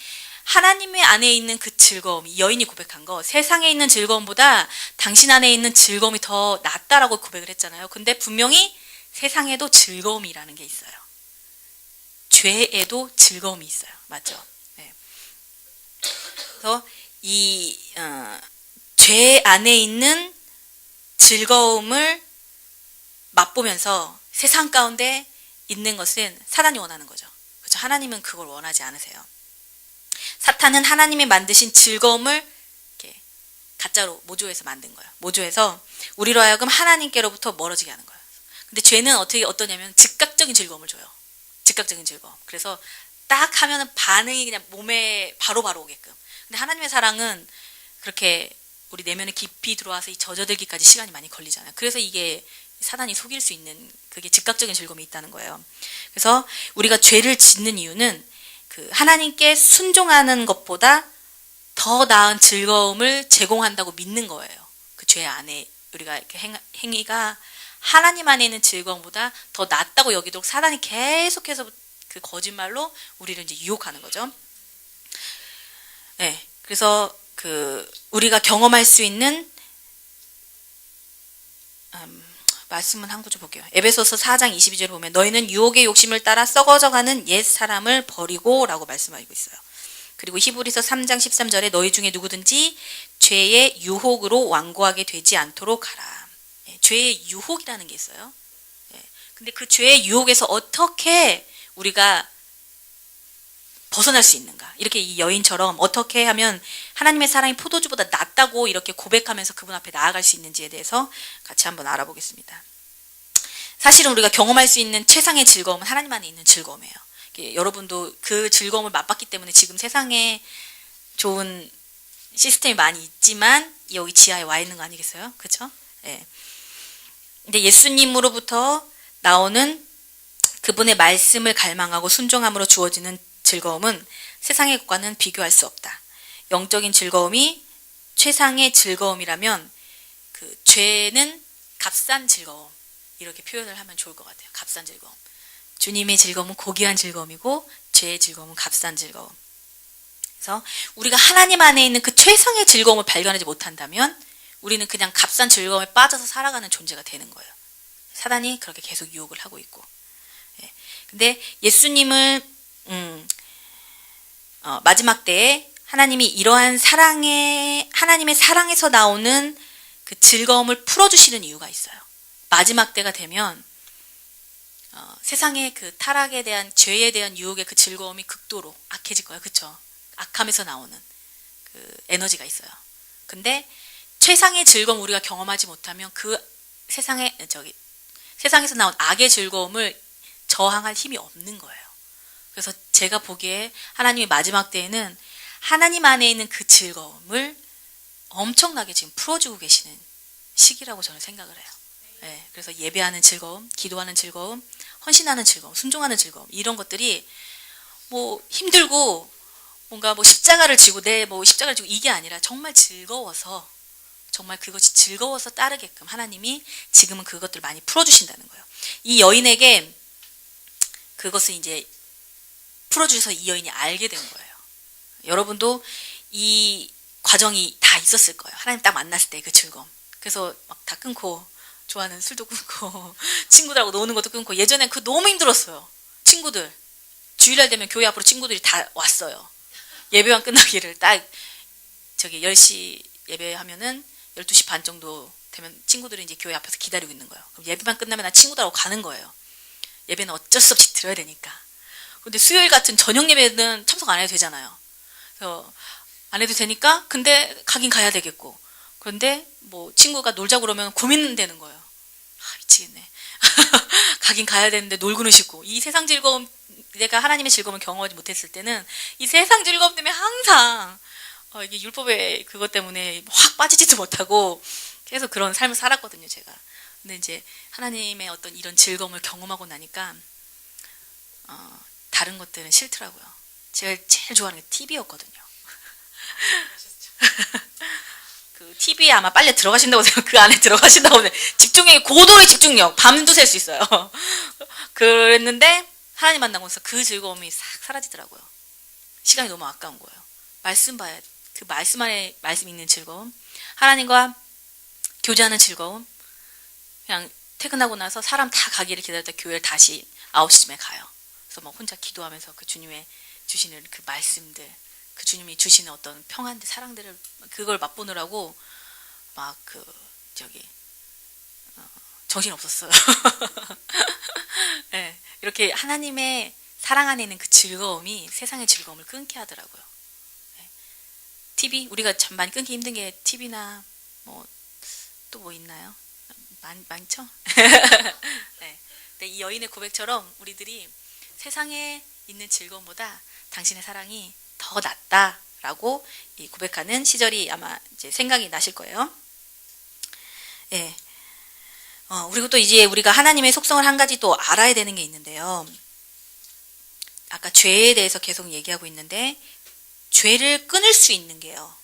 하나님의 안에 있는 그 즐거움, 이 여인이 고백한 거, 세상에 있는 즐거움보다 당신 안에 있는 즐거움이 더 낫다라고 고백을 했잖아요. 근데 분명히 세상에도 즐거움이라는 게 있어요. 죄에도 즐거움이 있어요. 맞죠? 네. 그래서 이 죄 안에 있는 즐거움을 맛보면서 세상 가운데 있는 것은 사단이 원하는 거죠. 그렇죠? 하나님은 그걸 원하지 않으세요. 사탄은 하나님이 만드신 즐거움을 이렇게 가짜로 모조해서 만든 거예요. 모조해서 우리로 하여금 하나님께로부터 멀어지게 하는 거예요. 근데 죄는 어떠냐면 즉각적인 즐거움을 줘요. 즉각적인 즐거움. 그래서 딱 하면은 반응이 그냥 몸에 바로바로 오게끔. 근데 하나님의 사랑은 그렇게 우리 내면에 깊이 들어와서 이 젖어들기까지 시간이 많이 걸리잖아요. 그래서 이게 사단이 속일 수 있는 그게 즉각적인 즐거움이 있다는 거예요. 그래서 우리가 죄를 짓는 이유는 하나님께 순종하는 것보다 더 나은 즐거움을 제공한다고 믿는 거예요. 그 죄 안에 우리가 이렇게 행위가 하나님 안에 있는 즐거움보다 더 낫다고 여기도록 사단이 계속해서 그 거짓말로 우리를 이제 유혹하는 거죠. 네, 그래서 우리가 경험할 수 있는 말씀은 한 구절 볼게요. 에베소서 4장 22절을 보면 너희는 유혹의 욕심을 따라 썩어져가는 옛 사람을 버리고 라고 말씀하고 있어요. 그리고 히브리서 3장 13절에 너희 중에 누구든지 죄의 유혹으로 완고하게 되지 않도록 하라. 예, 죄의 유혹이라는 게 있어요. 예, 근데 그 죄의 유혹에서 어떻게 우리가 벗어날 수 있는가? 이렇게 이 여인처럼 어떻게 하면 하나님의 사랑이 포도주보다 낫다고 이렇게 고백하면서 그분 앞에 나아갈 수 있는지에 대해서 같이 한번 알아보겠습니다. 사실은 우리가 경험할 수 있는 최상의 즐거움은 하나님 안에 있는 즐거움이에요. 여러분도 그 즐거움을 맛봤기 때문에 지금 세상에 좋은 시스템이 많이 있지만 여기 지하에 와 있는 거 아니겠어요? 그렇죠? 예. 근데 예수님으로부터 나오는 그분의 말씀을 갈망하고 순종함으로 주어지는 즐거움은 세상의 것과는 비교할 수 없다. 영적인 즐거움이 최상의 즐거움이라면 죄는 값싼 즐거움 이렇게 표현을 하면 좋을 것 같아요. 값싼 즐거움. 주님의 즐거움은 고귀한 즐거움이고 죄의 즐거움은 값싼 즐거움. 그래서 우리가 하나님 안에 있는 그 최상의 즐거움을 발견하지 못한다면 우리는 그냥 값싼 즐거움에 빠져서 살아가는 존재가 되는 거예요. 사단이 그렇게 계속 유혹을 하고 있고. 근데 예수님을 마지막 때에 하나님이 이러한 하나님의 사랑에서 나오는 그 즐거움을 풀어주시는 이유가 있어요. 마지막 때가 되면 세상의 그 타락에 대한 죄에 대한 유혹의 그 즐거움이 극도로 악해질 거예요. 그렇죠? 악함에서 나오는 그 에너지가 있어요. 근데 최상의 즐거움 우리가 경험하지 못하면 그 세상에서 나온 악의 즐거움을 저항할 힘이 없는 거예요. 그래서 제가 보기에 하나님의 마지막 때에는 하나님 안에 있는 그 즐거움을 엄청나게 지금 풀어주고 계시는 시기라고 저는 생각을 해요. 네, 그래서 예배하는 즐거움, 기도하는 즐거움, 헌신하는 즐거움, 순종하는 즐거움 이런 것들이 뭐 힘들고 뭔가 뭐 십자가를 지고 십자가를 지고 이게 아니라 정말 즐거워서 정말 그것이 즐거워서 따르게끔 하나님이 지금은 그것들을 많이 풀어주신다는 거예요. 이 여인에게 그것을 이제 풀어주셔서 이 여인이 알게 된 거예요. 여러분도 이 과정이 다 있었을 거예요. 하나님 딱 만났을 때 그 즐거움. 그래서 막 다 끊고 좋아하는 술도 끊고 친구들하고 노는 것도 끊고 예전엔 그 너무 힘들었어요. 친구들 주일날 되면 교회 앞으로 친구들이 다 왔어요. 예배만 끝나기를 딱 10시 예배하면은 12시 반 정도 되면 친구들이 이제 교회 앞에서 기다리고 있는 거예요. 그럼 예배만 끝나면 난 친구들하고 가는 거예요. 예배는 어쩔 수 없이 들어야 되니까. 근데 수요일 같은 저녁 예배는 참석 안 해도 되잖아요. 그래서 안 해도 되니까 근데 가긴 가야 되겠고. 그런데 뭐 친구가 놀자고 그러면 고민되는 거예요. 미치겠네. 가긴 가야 되는데 놀고는 싶고. 이 세상 즐거움 내가 하나님의 즐거움을 경험하지 못했을 때는 이 세상 즐거움 때문에 항상 이게 율법의 그것 때문에 확 빠지지도 못하고 계속 그런 삶을 살았거든요, 제가. 근데 이제 하나님의 어떤 이런 즐거움을 경험하고 나니까 다른 것들은 싫더라고요. 제가 제일 좋아하는 게 TV였거든요. 그 TV에 아마 빨리 들어가신다고 생각, 그 안에 들어가신다고 집중력, 고도의 집중력, 밤도 샐 수 있어요. 그랬는데 하나님 만나고 나서 그 즐거움이 싹 사라지더라고요. 시간이 너무 아까운 거예요. 말씀 봐야, 그 말씀 안에 말씀 있는 즐거움, 하나님과 교제하는 즐거움, 그냥 퇴근하고 나서 사람 다 가기를 기다렸다 교회를 다시 9시쯤에 가요. 그래서 막 혼자 기도하면서 그 주님의 주시는 그 말씀들, 그 주님이 주시는 어떤 평안들, 사랑들을 그걸 맛보느라고 막 정신 없었어요. 네, 이렇게 하나님의 사랑 안에 있는 그 즐거움이 세상의 즐거움을 끊게 하더라고요. 네. TV 우리가 참 많이 끊기 힘든 게 TV나 뭐 또 뭐 있나요? 많죠? 네. 근데 이 여인의 고백처럼 우리들이 세상에 있는 즐거움보다 당신의 사랑이 더 낫다라고 이 고백하는 시절이 아마 이제 생각이 나실 거예요. 예. 그리고 또 이제 우리가 하나님의 속성을 한 가지 또 알아야 되는 게 있는데요. 아까 죄에 대해서 계속 얘기하고 있는데 죄를 끊을 수 있는 게요.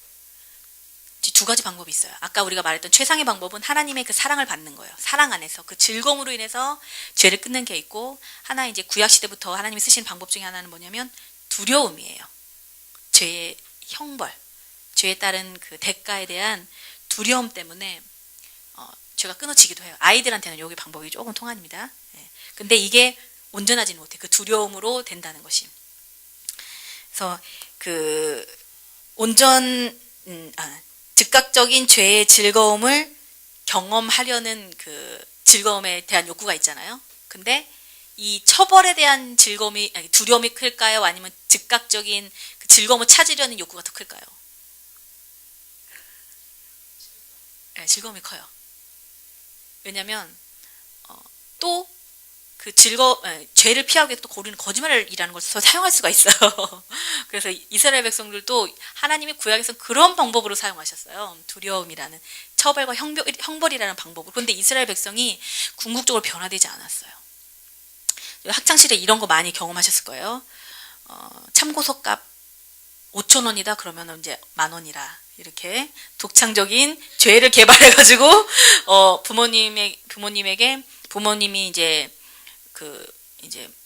두 가지 방법이 있어요. 아까 우리가 말했던 최상의 방법은 하나님의 그 사랑을 받는 거예요. 사랑 안에서 그 즐거움으로 인해서 죄를 끊는 게 있고, 하나 이제 구약 시대부터 하나님이 쓰신 방법 중에 하나는 뭐냐면 두려움이에요. 죄의 형벌, 죄에 따른 그 대가에 대한 두려움 때문에 죄가 끊어지기도 해요. 아이들한테는 여기 방법이 조금 통합니다. 예. 근데 이게 온전하지는 못해. 그 두려움으로 된다는 것이. 그래서 그 즉각적인 죄의 즐거움을 경험하려는 그 즐거움에 대한 욕구가 있잖아요. 근데 이 처벌에 대한 두려움이 클까요? 아니면 즉각적인 그 즐거움을 찾으려는 욕구가 더 클까요? 네, 즐거움이 커요. 왜냐면 또 그 죄를 피하기 위해서 또 우리는 거짓말이라는 것을 사용할 수가 있어요. 그래서 이스라엘 백성들도 하나님이 구약에서 그런 방법으로 사용하셨어요. 두려움이라는 처벌과 형벌이라는 방법으로. 그런데 이스라엘 백성이 궁극적으로 변화되지 않았어요. 학창시절에 이런 거 많이 경험하셨을 거예요. 참고서값 5,000원이다 그러면 이제 10,000원이라 이렇게 독창적인 죄를 개발해가지고 부모님이 이제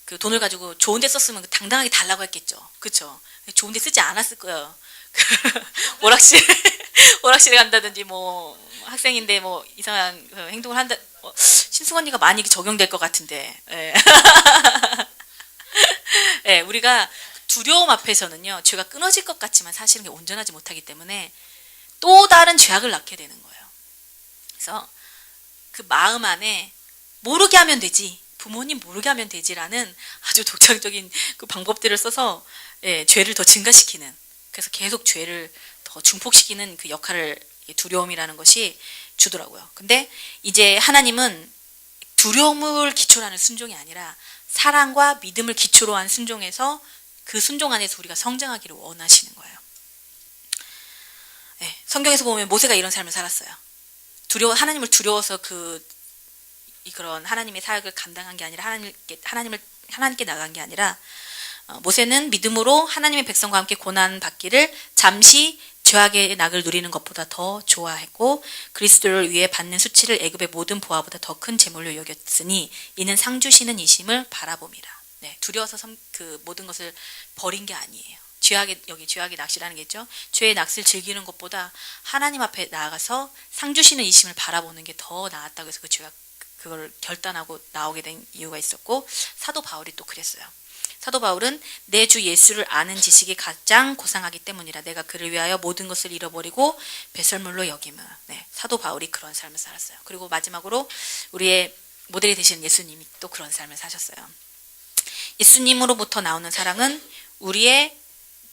그 돈을 가지고 좋은데 썼으면 당당하게 달라고 했겠죠. 그렇죠? 좋은데 쓰지 않았을 거예요. 오락실에 간다든지 뭐 학생인데 뭐 이상한 행동을 한다. 신승 언니가 많이 적용될 것 같은데. 예. 예, 우리가 두려움 앞에서는요, 죄가 끊어질 것 같지만 사실은 온전하지 못하기 때문에 또 다른 죄악을 낳게 되는 거예요. 그래서 그 마음 안에 모르게 하면 되지, 부모님 모르게 하면 되지라는 아주 독창적인 그 방법들을 써서 죄를 더 증가시키는, 그래서 계속 죄를 더 증폭시키는 그 역할을 두려움이라는 것이 주더라고요. 근데 이제 하나님은 두려움을 기초로 하는 순종이 아니라 사랑과 믿음을 기초로 한 순종에서 그 순종 안에서 우리가 성장하기를 원하시는 거예요. 네, 성경에서 보면 모세가 이런 삶을 살았어요. 하나님을 두려워서 그런 하나님의 사역을 감당한 게 아니라 하나님께 나간 게 아니라 모세는 믿음으로 하나님의 백성과 함께 고난 받기를 잠시 죄악의 낙을 누리는 것보다 더 좋아했고 그리스도를 위해 받는 수치를 애굽의 모든 보화보다 더 큰 재물로 여겼으니 이는 상 주시는 이심을 바라봄이라. 네, 두려워서 그 모든 것을 버린 게 아니에요. 여기 죄악의 낚시라는 게 있죠. 죄의 낚시를 즐기는 것보다 하나님 앞에 나아가서 상 주시는 이심을 바라보는 게 더 나았다고 해서 그걸 결단하고 나오게 된 이유가 있었고, 사도 바울이 또 그랬어요. 사도 바울은 내 주 예수를 아는 지식이 가장 고상하기 때문이라 내가 그를 위하여 모든 것을 잃어버리고 배설물로 여김을. 네, 사도 바울이 그런 삶을 살았어요. 그리고 마지막으로 우리의 모델이 되시는 예수님이 또 그런 삶을 사셨어요. 예수님으로부터 나오는 사랑은 우리의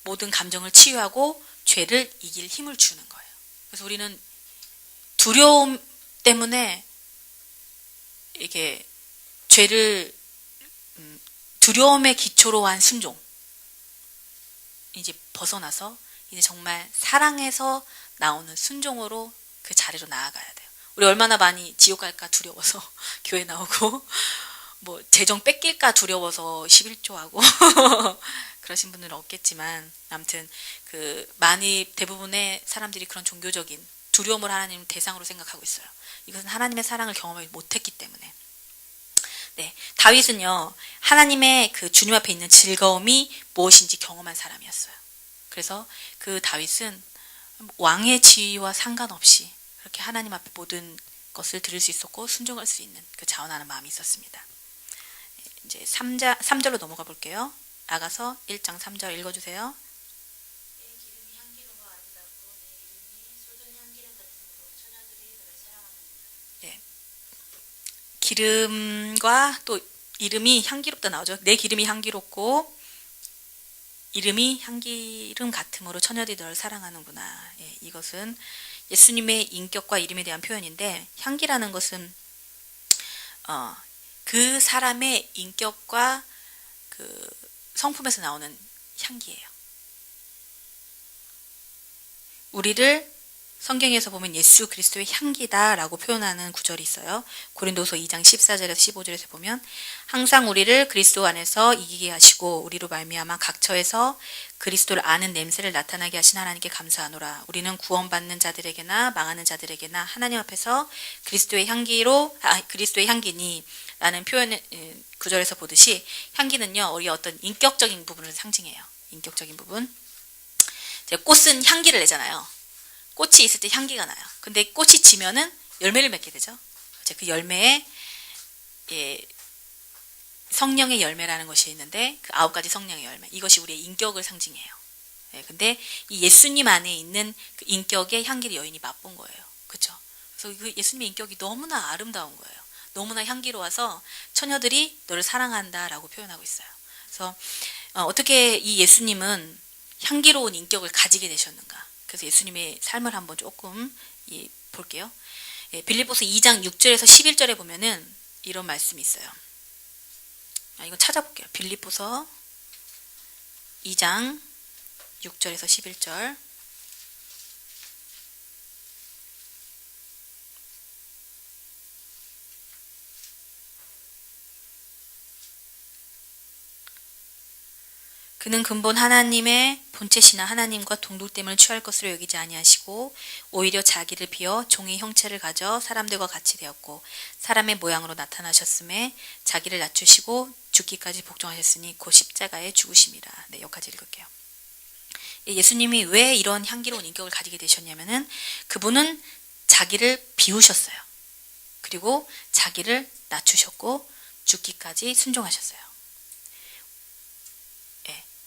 모든 감정을 치유하고 죄를 이길 힘을 주는 거예요. 그래서 우리는 두려움 때문에 이게 죄를 두려움의 기초로 한 순종. 이제 벗어나서 이제 정말 사랑에서 나오는 순종으로 그 자리로 나아가야 돼요. 우리 얼마나 많이 지옥 갈까 두려워서 교회 나오고 뭐 재정 뺏길까 두려워서 11조하고 그러신 분들은 없겠지만 아무튼 그 많이 대부분의 사람들이 그런 종교적인 두려움을 하나님 대상으로 생각하고 있어요. 이것은 하나님의 사랑을 경험하지 못했기 때문에. 네, 다윗은요 하나님의 그 주님 앞에 있는 즐거움이 무엇인지 경험한 사람이었어요. 그래서 그 다윗은 왕의 지위와 상관없이 그렇게 하나님 앞에 모든 것을 들을 수 있었고 순종할 수 있는 그 자원하는 마음이 있었습니다. 이제 3절로 넘어가 볼게요. 아가서 1장 3절 읽어주세요. 내 기름이 향기로워 아름답고 내 이름이 쏟은 향기름 같으므로 처녀들이 너를 사랑하느니라. 네. 기름과 또 이름이 향기롭다 나오죠. 내 기름이 향기롭고 이름이 향기름 같음으로 처녀들이 너를 사랑하는구나. 예, 이것은 예수님의 인격과 이름에 대한 표현인데 향기라는 것은 그 사람의 인격과 그 성품에서 나오는 향기예요. 우리를 성경에서 보면 예수 그리스도의 향기다라고 표현하는 구절이 있어요. 고린도서 2장 14절에서 15절에서 보면 항상 우리를 그리스도 안에서 이기게 하시고 우리로 말미암아 각처에서 그리스도를 아는 냄새를 나타나게 하신 하나님께 감사하노라. 우리는 구원받는 자들에게나 망하는 자들에게나 하나님 앞에서 그리스도의 향기니 라는 표현 구절에서 보듯이 향기는요 우리 어떤 인격적인 부분을 상징해요. 인격적인 부분. 꽃은 향기를 내잖아요. 꽃이 있을 때 향기가 나요. 근데 꽃이 지면은 열매를 맺게 되죠. 그 열매에 성령의 열매라는 것이 있는데 그 9가지 성령의 열매. 이것이 우리의 인격을 상징해요. 근데 이 예수님 안에 있는 그 인격의 향기를 여인이 맛본 거예요. 그렇죠? 그래서 그 예수님의 인격이 너무나 아름다운 거예요. 너무나 향기로워서 처녀들이 너를 사랑한다라고 표현하고 있어요. 그래서 어떻게 이 예수님은 향기로운 인격을 가지게 되셨는가? 그래서 예수님의 삶을 한번 조금 볼게요. 빌립보서 2장 6절에서 11절에 보면은 이런 말씀이 있어요. 이거 찾아볼게요. 빌립보서 2장 6절에서 11절. 그는 근본 하나님의 본체시나 하나님과 동등됨을 취할 것으로 여기지 아니하시고 오히려 자기를 비어 종의 형체를 가져 사람들과 같이 되었고 사람의 모양으로 나타나셨음에 자기를 낮추시고 죽기까지 복종하셨으니 곧 십자가에 죽으심이라. 네, 여기까지 읽을게요. 예수님이 왜 이런 향기로운 인격을 가지게 되셨냐면은 그분은 자기를 비우셨어요. 그리고 자기를 낮추셨고 죽기까지 순종하셨어요.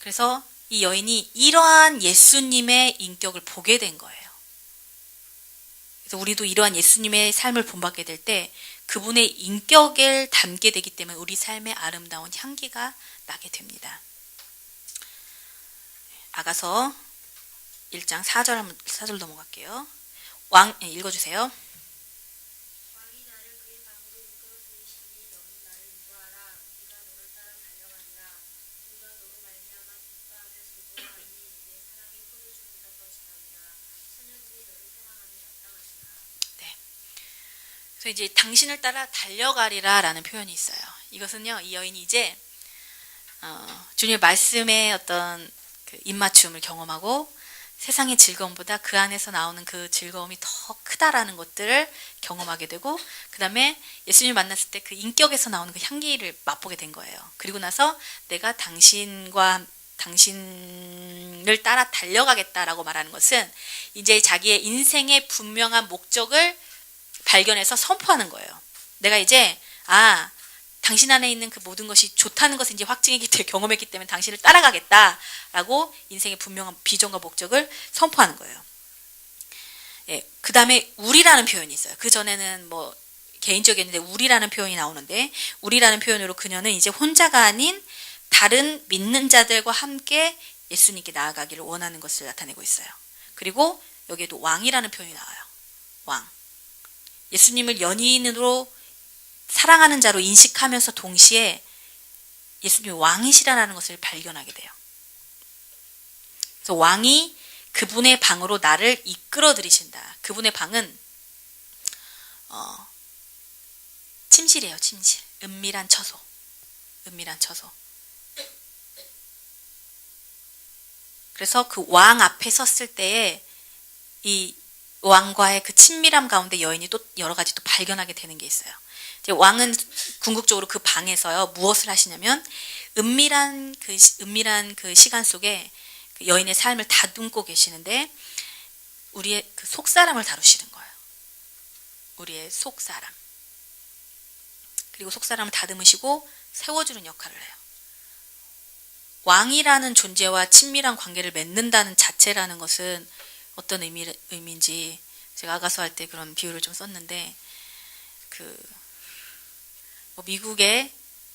그래서 이 여인이 이러한 예수님의 인격을 보게 된 거예요. 그래서 우리도 이러한 예수님의 삶을 본받게 될 때 그분의 인격을 담게 되기 때문에 우리 삶에 아름다운 향기가 나게 됩니다. 아가서 1장 4절 넘어갈게요. 읽어주세요. 왕이 나를 그의 방으로 이끌어 들이시니 너는 나를 인도하라. 우리가 너를 따라 달려가리라. 우리가 너로 말미암아 기뻐하며 즐거워하니 내 사랑이 포도주보다 더 진하니라. 처녀들이 너를 사랑함이 마땅하니라. 네. 그래서 이제 당신을 따라 달려가리라라는 표현이 있어요. 이것은요, 이 여인이 이제 주님의 말씀의 어떤 그 입맞춤을 경험하고 세상의 즐거움보다 그 안에서 나오는 그 즐거움이 더 크다라는 것들을 경험하게 되고 그 다음에 예수님을 만났을 때 그 인격에서 나오는 그 향기를 맛보게 된 거예요. 그리고 나서 내가 당신을 따라 달려가겠다라고 말하는 것은 이제 자기의 인생의 분명한 목적을 발견해서 선포하는 거예요. 내가 이제 당신 안에 있는 그 모든 것이 좋다는 것을 이제 경험했기 때문에 당신을 따라가겠다라고 인생의 분명한 비전과 목적을 선포하는 거예요. 그 다음에 우리라는 표현이 있어요. 그 전에는 뭐 개인적이었는데 우리라는 표현이 나오는데 우리라는 표현으로 그녀는 이제 혼자가 아닌 다른 믿는 자들과 함께 예수님께 나아가기를 원하는 것을 나타내고 있어요. 그리고 여기에도 왕이라는 표현이 나와요. 왕. 예수님을 연인으로 사랑하는 자로 인식하면서 동시에 예수님이 왕이시라는 것을 발견하게 돼요. 그래서 왕이 그분의 방으로 나를 이끌어 들이신다. 그분의 방은 침실이에요. 침실. 은밀한 처소. 은밀한 처소. 그래서 그 왕 앞에 섰을 때에 이 왕과의 그 친밀함 가운데 여인이 또 여러 가지 또 발견하게 되는 게 있어요. 이제 왕은 궁극적으로 그 방에서요 무엇을 하시냐면 은밀한 그 시간 속에 그 여인의 삶을 다듬고 계시는데 우리의 그 속사람을 다루시는 거예요. 우리의 속사람. 그리고 속사람을 다듬으시고 세워주는 역할을 해요. 왕이라는 존재와 친밀한 관계를 맺는다는 자체라는 것은 어떤 의미인지 제가 아가서 할 때 그런 비유를 좀 썼는데 미국의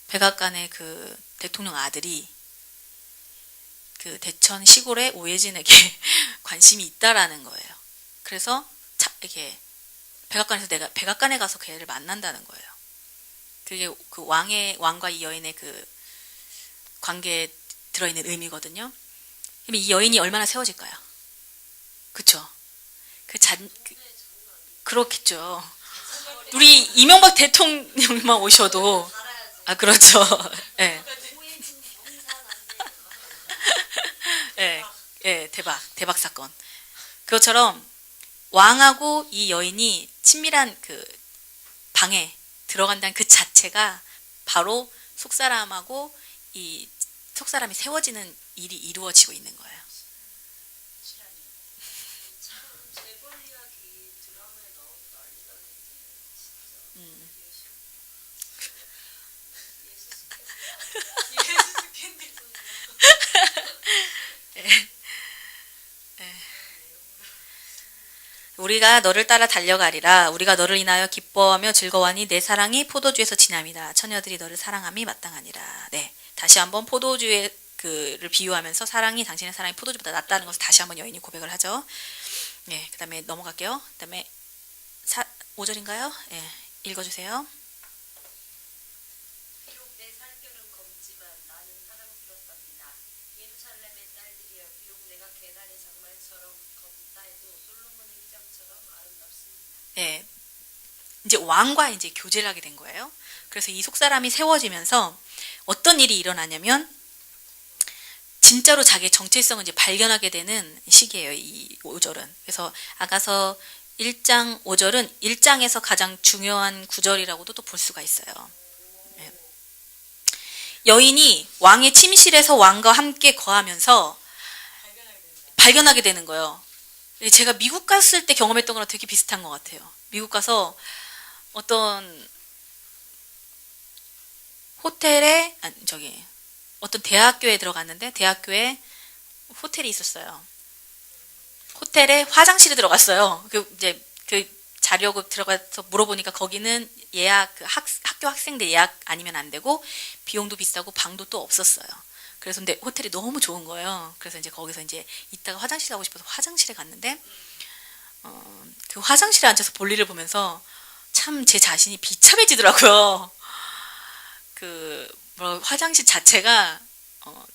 백악관의 그 대통령 아들이 그 대천 시골의 오해진에게 관심이 있다라는 거예요. 그래서 이렇게 백악관에 가서 걔를 만난다는 거예요. 그게 그 왕과 이 여인의 그 관계에 들어있는 의미거든요. 그럼 이 여인이 얼마나 세워질까요? 그쵸? 그렇겠죠. 우리 이명박 대통령만 오셔도, 그렇죠. 예. 예, 대박 사건. 그것처럼 왕하고 이 여인이 친밀한 그 방에 들어간다는 그 자체가 바로 속사람하고 이 속사람이 세워지는 일이 이루어지고 있는 거예요. 우리가 너를 따라 달려가리라. 우리가 너를 인하여 기뻐하며 즐거워하니 내 사랑이 포도주에서 지남이다. 처녀들이 너를 사랑함이 마땅하니라. 네, 다시 한번 포도주의 그를 비유하면서 당신의 사랑이 포도주보다 낫다는 것을 다시 한번 여인이 고백을 하죠. 네, 그 다음에 넘어갈게요. 그 다음에 5절인가요? 네, 읽어주세요. 비록 내 살결은 검지만 나는 사랑스럽답니다. 예루살렘의 딸들이여 비록 내가 계단의 장말처럼 검다 해도 솔로몬의 휘장처럼 아름답습니다. 네, 이제 왕과 이제 교제를 하게 된 거예요. 그래서 이 속사람이 세워지면서 어떤 일이 일어나냐면 진짜로 자기의 정체성을 이제 발견하게 되는 시기예요. 이 5절은. 그래서 아가서 1장 5절은 1장에서 가장 중요한 구절이라고도 또 볼 수가 있어요. 네. 여인이 왕의 침실에서 왕과 함께 거하면서 발견하게 되는 거예요. 제가 미국 갔을 때 경험했던 거랑 되게 비슷한 것 같아요. 미국 가서 어떤 호텔에 어떤 대학교에 들어갔는데 대학교에 호텔이 있었어요. 호텔에 화장실에 들어갔어요. 그 자려고 들어가서 물어보니까 거기는 학교 학생들 예약 아니면 안 되고 비용도 비싸고 방도 또 없었어요. 그래서 근데 호텔이 너무 좋은 거예요. 그래서 이제 거기서 이제 이따가 화장실 가고 싶어서 화장실에 갔는데 그 화장실에 앉아서 볼일을 보면서 참 제 자신이 비참해지더라고요. 화장실 자체가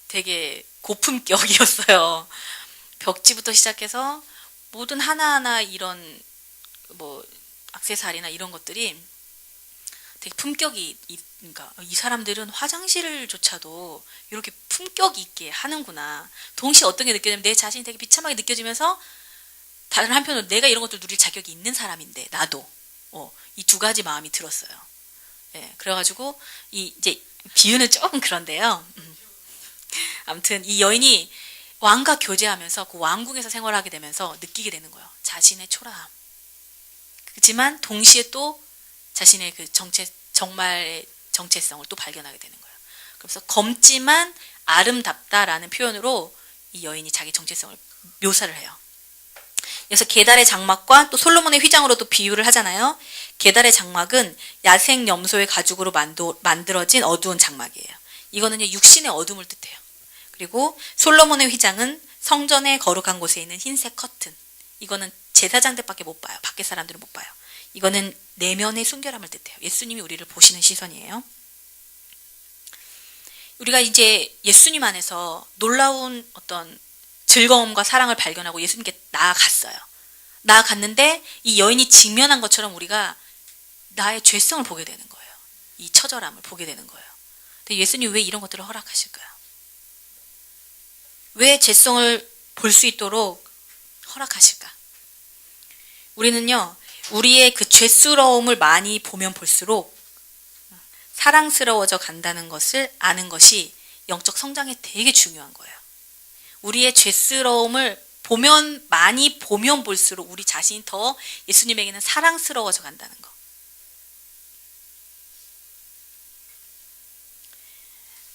되게 고품격이었어요. 벽지부터 시작해서 모든 하나하나 이런 액세서리나 이런 것들이 되게 품격이 그러니까 이 사람들은 화장실조차도 이렇게 품격 있게 하는구나. 동시에 어떤 게 느껴지냐면 내 자신이 되게 비참하게 느껴지면서 다른 한편으로 내가 이런 것들 누릴 자격이 있는 사람인데 나도 이 두 가지 마음이 들었어요. 예, 그래가지고 이제 비유는 조금 그런데요. 아무튼 이 여인이 왕과 교제하면서 그 왕궁에서 생활하게 되면서 느끼게 되는 거예요. 자신의 초라함. 그렇지만 동시에 또 자신의 그 정말의 정체성을 또 발견하게 되는 거예요. 그래서 검지만 아름답다라는 표현으로 이 여인이 자기 정체성을 묘사를 해요. 그래서 계달의 장막과 또 솔로몬의 휘장으로도 비유를 하잖아요. 계달의 장막은 야생 염소의 가죽으로 만들어진 어두운 장막이에요. 이거는 이제 육신의 어둠을 뜻해요. 그리고 솔로몬의 휘장은 성전의 거룩한 곳에 있는 흰색 커튼. 이거는 제사장들밖에 못 봐요. 밖에 사람들은 못 봐요. 이거는 내면의 순결함을 뜻해요. 예수님이 우리를 보시는 시선이에요. 우리가 이제 예수님 안에서 놀라운 어떤 즐거움과 사랑을 발견하고 예수님께 나아갔어요. 나아갔는데 이 여인이 직면한 것처럼 우리가 나의 죄성을 보게 되는 거예요. 이 처절함을 보게 되는 거예요. 근데 예수님 왜 이런 것들을 허락하실까요? 왜 죄성을 볼 수 있도록 허락하실까? 우리는요, 우리의 그 죄스러움을 많이 보면 볼수록 사랑스러워져 간다는 것을 아는 것이 영적 성장에 되게 중요한 거예요. 우리의 죄스러움을 많이 보면 볼수록 우리 자신이 더 예수님에게는 사랑스러워져 간다는 거.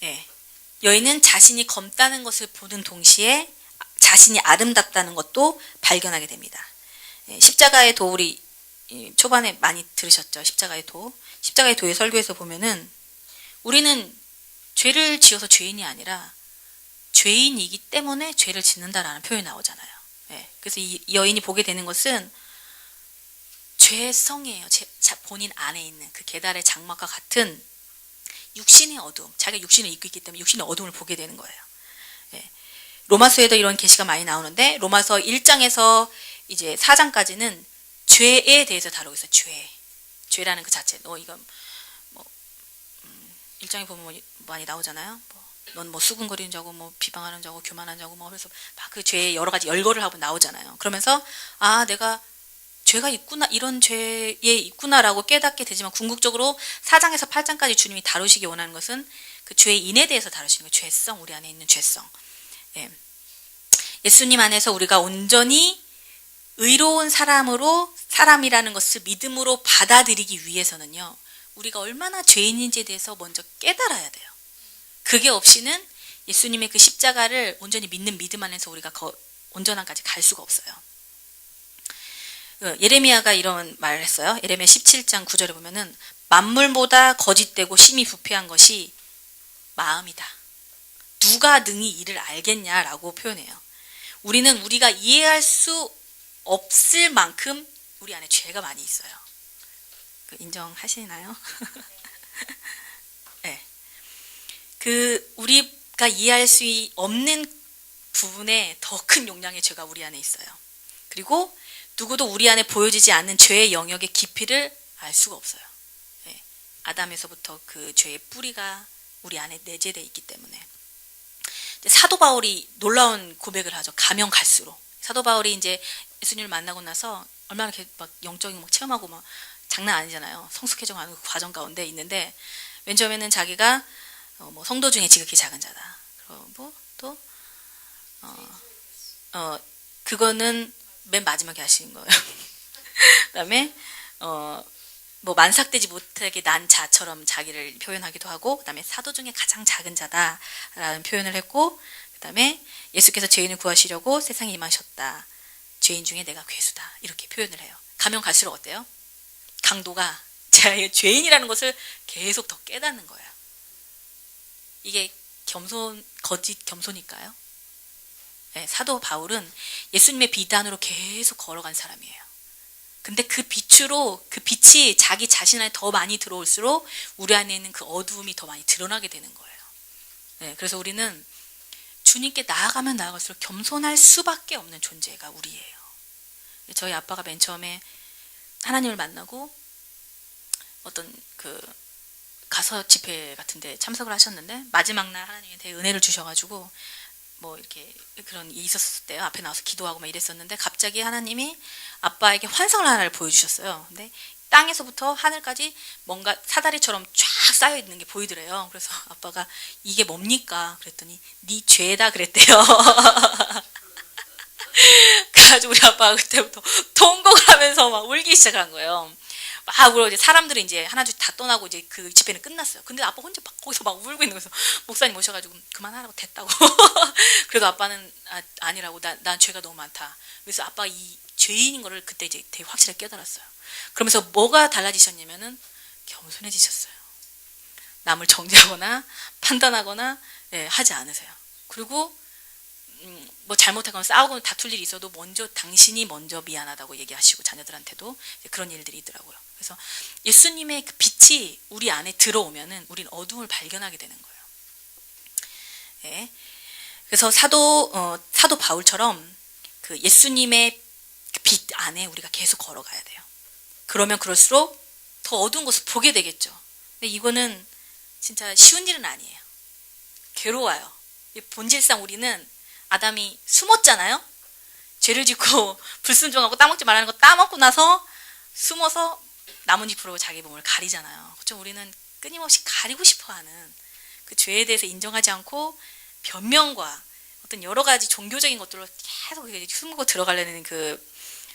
예. 여인은 자신이 검다는 것을 보는 동시에 자신이 아름답다는 것도 발견하게 됩니다. 예, 십자가의 도 우리 초반에 많이 들으셨죠? 십자가의 도. 십자가의 도의 설교에서 보면은 우리는 죄를 지어서 죄인이 아니라 죄인이기 때문에 죄를 짓는다라는 표현이 나오잖아요. 예, 그래서 이 여인이 보게 되는 것은 죄성이에요. 본인 안에 있는 그 계달의 장막과 같은 육신의 어두움, 자기가 육신을 입고 있기 때문에 육신의 어두움을 보게 되는 거예요. 예. 로마서에도 이런 계시가 많이 나오는데 로마서 1장에서 이제 4장까지는 죄에 대해서 다루고 있어요. 죄라는 그 자체. 너 이거 뭐 1장에 보면 뭐 많이 나오잖아요. 넌 뭐 수군거리는 자고 뭐 비방하는 자고 교만한 자고 뭐 그래서 막 그 죄에 여러 가지 열거를 하고 나오잖아요. 그러면서 아 내가 죄가 있구나, 이런 죄에 있구나라고 깨닫게 되지만 궁극적으로 4장에서 8장까지 주님이 다루시기 원하는 것은 그 죄인에 대해서 다루시는 거예요. 죄성, 우리 안에 있는 죄성. 예. 예수님 안에서 우리가 온전히 의로운 사람이라는 것을 믿음으로 받아들이기 위해서는요, 우리가 얼마나 죄인인지에 대해서 먼저 깨달아야 돼요. 그게 없이는 예수님의 그 십자가를 온전히 믿는 믿음 안에서 우리가 온전함까지 갈 수가 없어요. 예레미야가 이런 말을 했어요. 예레미야 17장 9절에 보면은 만물보다 거짓되고 심히 부패한 것이 마음이다. 누가 능히 이를 알겠냐라고 표현해요. 우리가 이해할 수 없을 만큼 우리 안에 죄가 많이 있어요. 인정하시나요? 네. 우리가 이해할 수 없는 부분에 더 큰 용량의 죄가 우리 안에 있어요. 그리고 누구도 우리 안에 보여지지 않는 죄의 영역의 깊이를 알 수가 없어요. 네. 아담에서부터 그 죄의 뿌리가 우리 안에 내재되어 있기 때문에. 사도 바울이 놀라운 고백을 하죠. 가면 갈수록. 사도 바울이 이제 예수님을 만나고 나서 얼마나 이렇게 막 영적인 막 체험하고 막 장난 아니잖아요. 성숙해져가는 그 과정 가운데 있는데 맨 처음에는 자기가 뭐 성도 중에 지극히 작은 자다. 그리고 또 그거는 맨 마지막에 하신 거예요. 그다음에 뭐 만삭되지 못하게 난 자처럼 자기를 표현하기도 하고, 그다음에 사도 중에 가장 작은 자다라는 표현을 했고, 그다음에 예수께서 죄인을 구하시려고 세상에 임하셨다. 죄인 중에 내가 괴수다. 이렇게 표현을 해요. 가면 갈수록 어때요? 강도가 제가 죄인이라는 것을 계속 더 깨닫는 거예요. 이게 거짓 겸손일까요? 네, 사도 바울은 예수님의 비단으로 계속 걸어간 사람이에요. 근데 그 빛이 자기 자신 안에 더 많이 들어올수록 우리 안에 있는 그 어두움이 더 많이 드러나게 되는 거예요. 네, 그래서 우리는 주님께 나아가면 나아갈수록 겸손할 수밖에 없는 존재가 우리예요. 저희 아빠가 맨 처음에 하나님을 만나고 어떤 가서 집회 같은데 참석을 하셨는데 마지막 날 하나님한테 은혜를 주셔가지고 뭐 이렇게 그런 일이 있었을 때요. 앞에 나와서 기도하고 막 이랬었는데 갑자기 하나님이 아빠에게 환상을 하나를 보여주셨어요. 근데 땅에서부터 하늘까지 뭔가 사다리처럼 쫙 쌓여 있는 게 보이더래요. 그래서 아빠가 이게 뭡니까? 그랬더니 네 죄다 그랬대요. 그래가지고 우리 아빠가 그때부터 통곡을 하면서 막 울기 시작한 거예요. 막 울어. 이제 사람들은 이제 하나둘 다 떠나고 이제 그 집회는 끝났어요. 근데 아빠 혼자 막 거기서 막 울고 있는 거예요. 목사님 오셔가지고 그만하라고 됐다고. 그래도 아빠는 아니라고. 난 죄가 너무 많다. 그래서 아빠 이 죄인인 거를 그때 이제 되게 확실하게 깨달았어요. 그러면서 뭐가 달라지셨냐면은 겸손해지셨어요. 남을 정죄하거나 판단하거나 하지 않으세요. 그리고 뭐 잘못하거나 싸우거나 다툴 일이 있어도 당신이 먼저 미안하다고 얘기하시고 자녀들한테도 그런 일들이 있더라고요. 그래서 예수님의 그 빛이 우리 안에 들어오면은 우린 어둠을 발견하게 되는 거예요. 예. 그래서 사도 바울처럼 그 예수님의 빛 안에 우리가 계속 걸어가야 돼요. 그러면 그럴수록 더 어두운 것을 보게 되겠죠. 근데 이거는 진짜 쉬운 일은 아니에요. 괴로워요. 본질상 우리는 아담이 숨었잖아요. 죄를 짓고 불순종하고 따먹지 말라는 거 따먹고 나서 숨어서 나뭇잎으로 자기 몸을 가리잖아요. 그렇죠? 우리는 끊임없이 가리고 싶어하는 그 죄에 대해서 인정하지 않고 변명과 어떤 여러 가지 종교적인 것들로 계속 숨고 들어가려는 그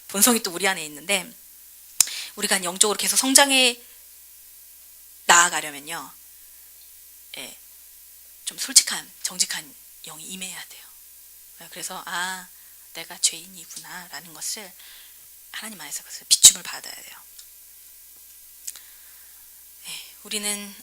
본성이 또 우리 안에 있는데, 우리가 영적으로 계속 성장해 나아가려면요, 예, 좀 솔직한 정직한 영이 임해야 돼요. 그래서 내가 죄인이구나 라는 것을 하나님 안에서 비춤을 받아야 돼요. 우리는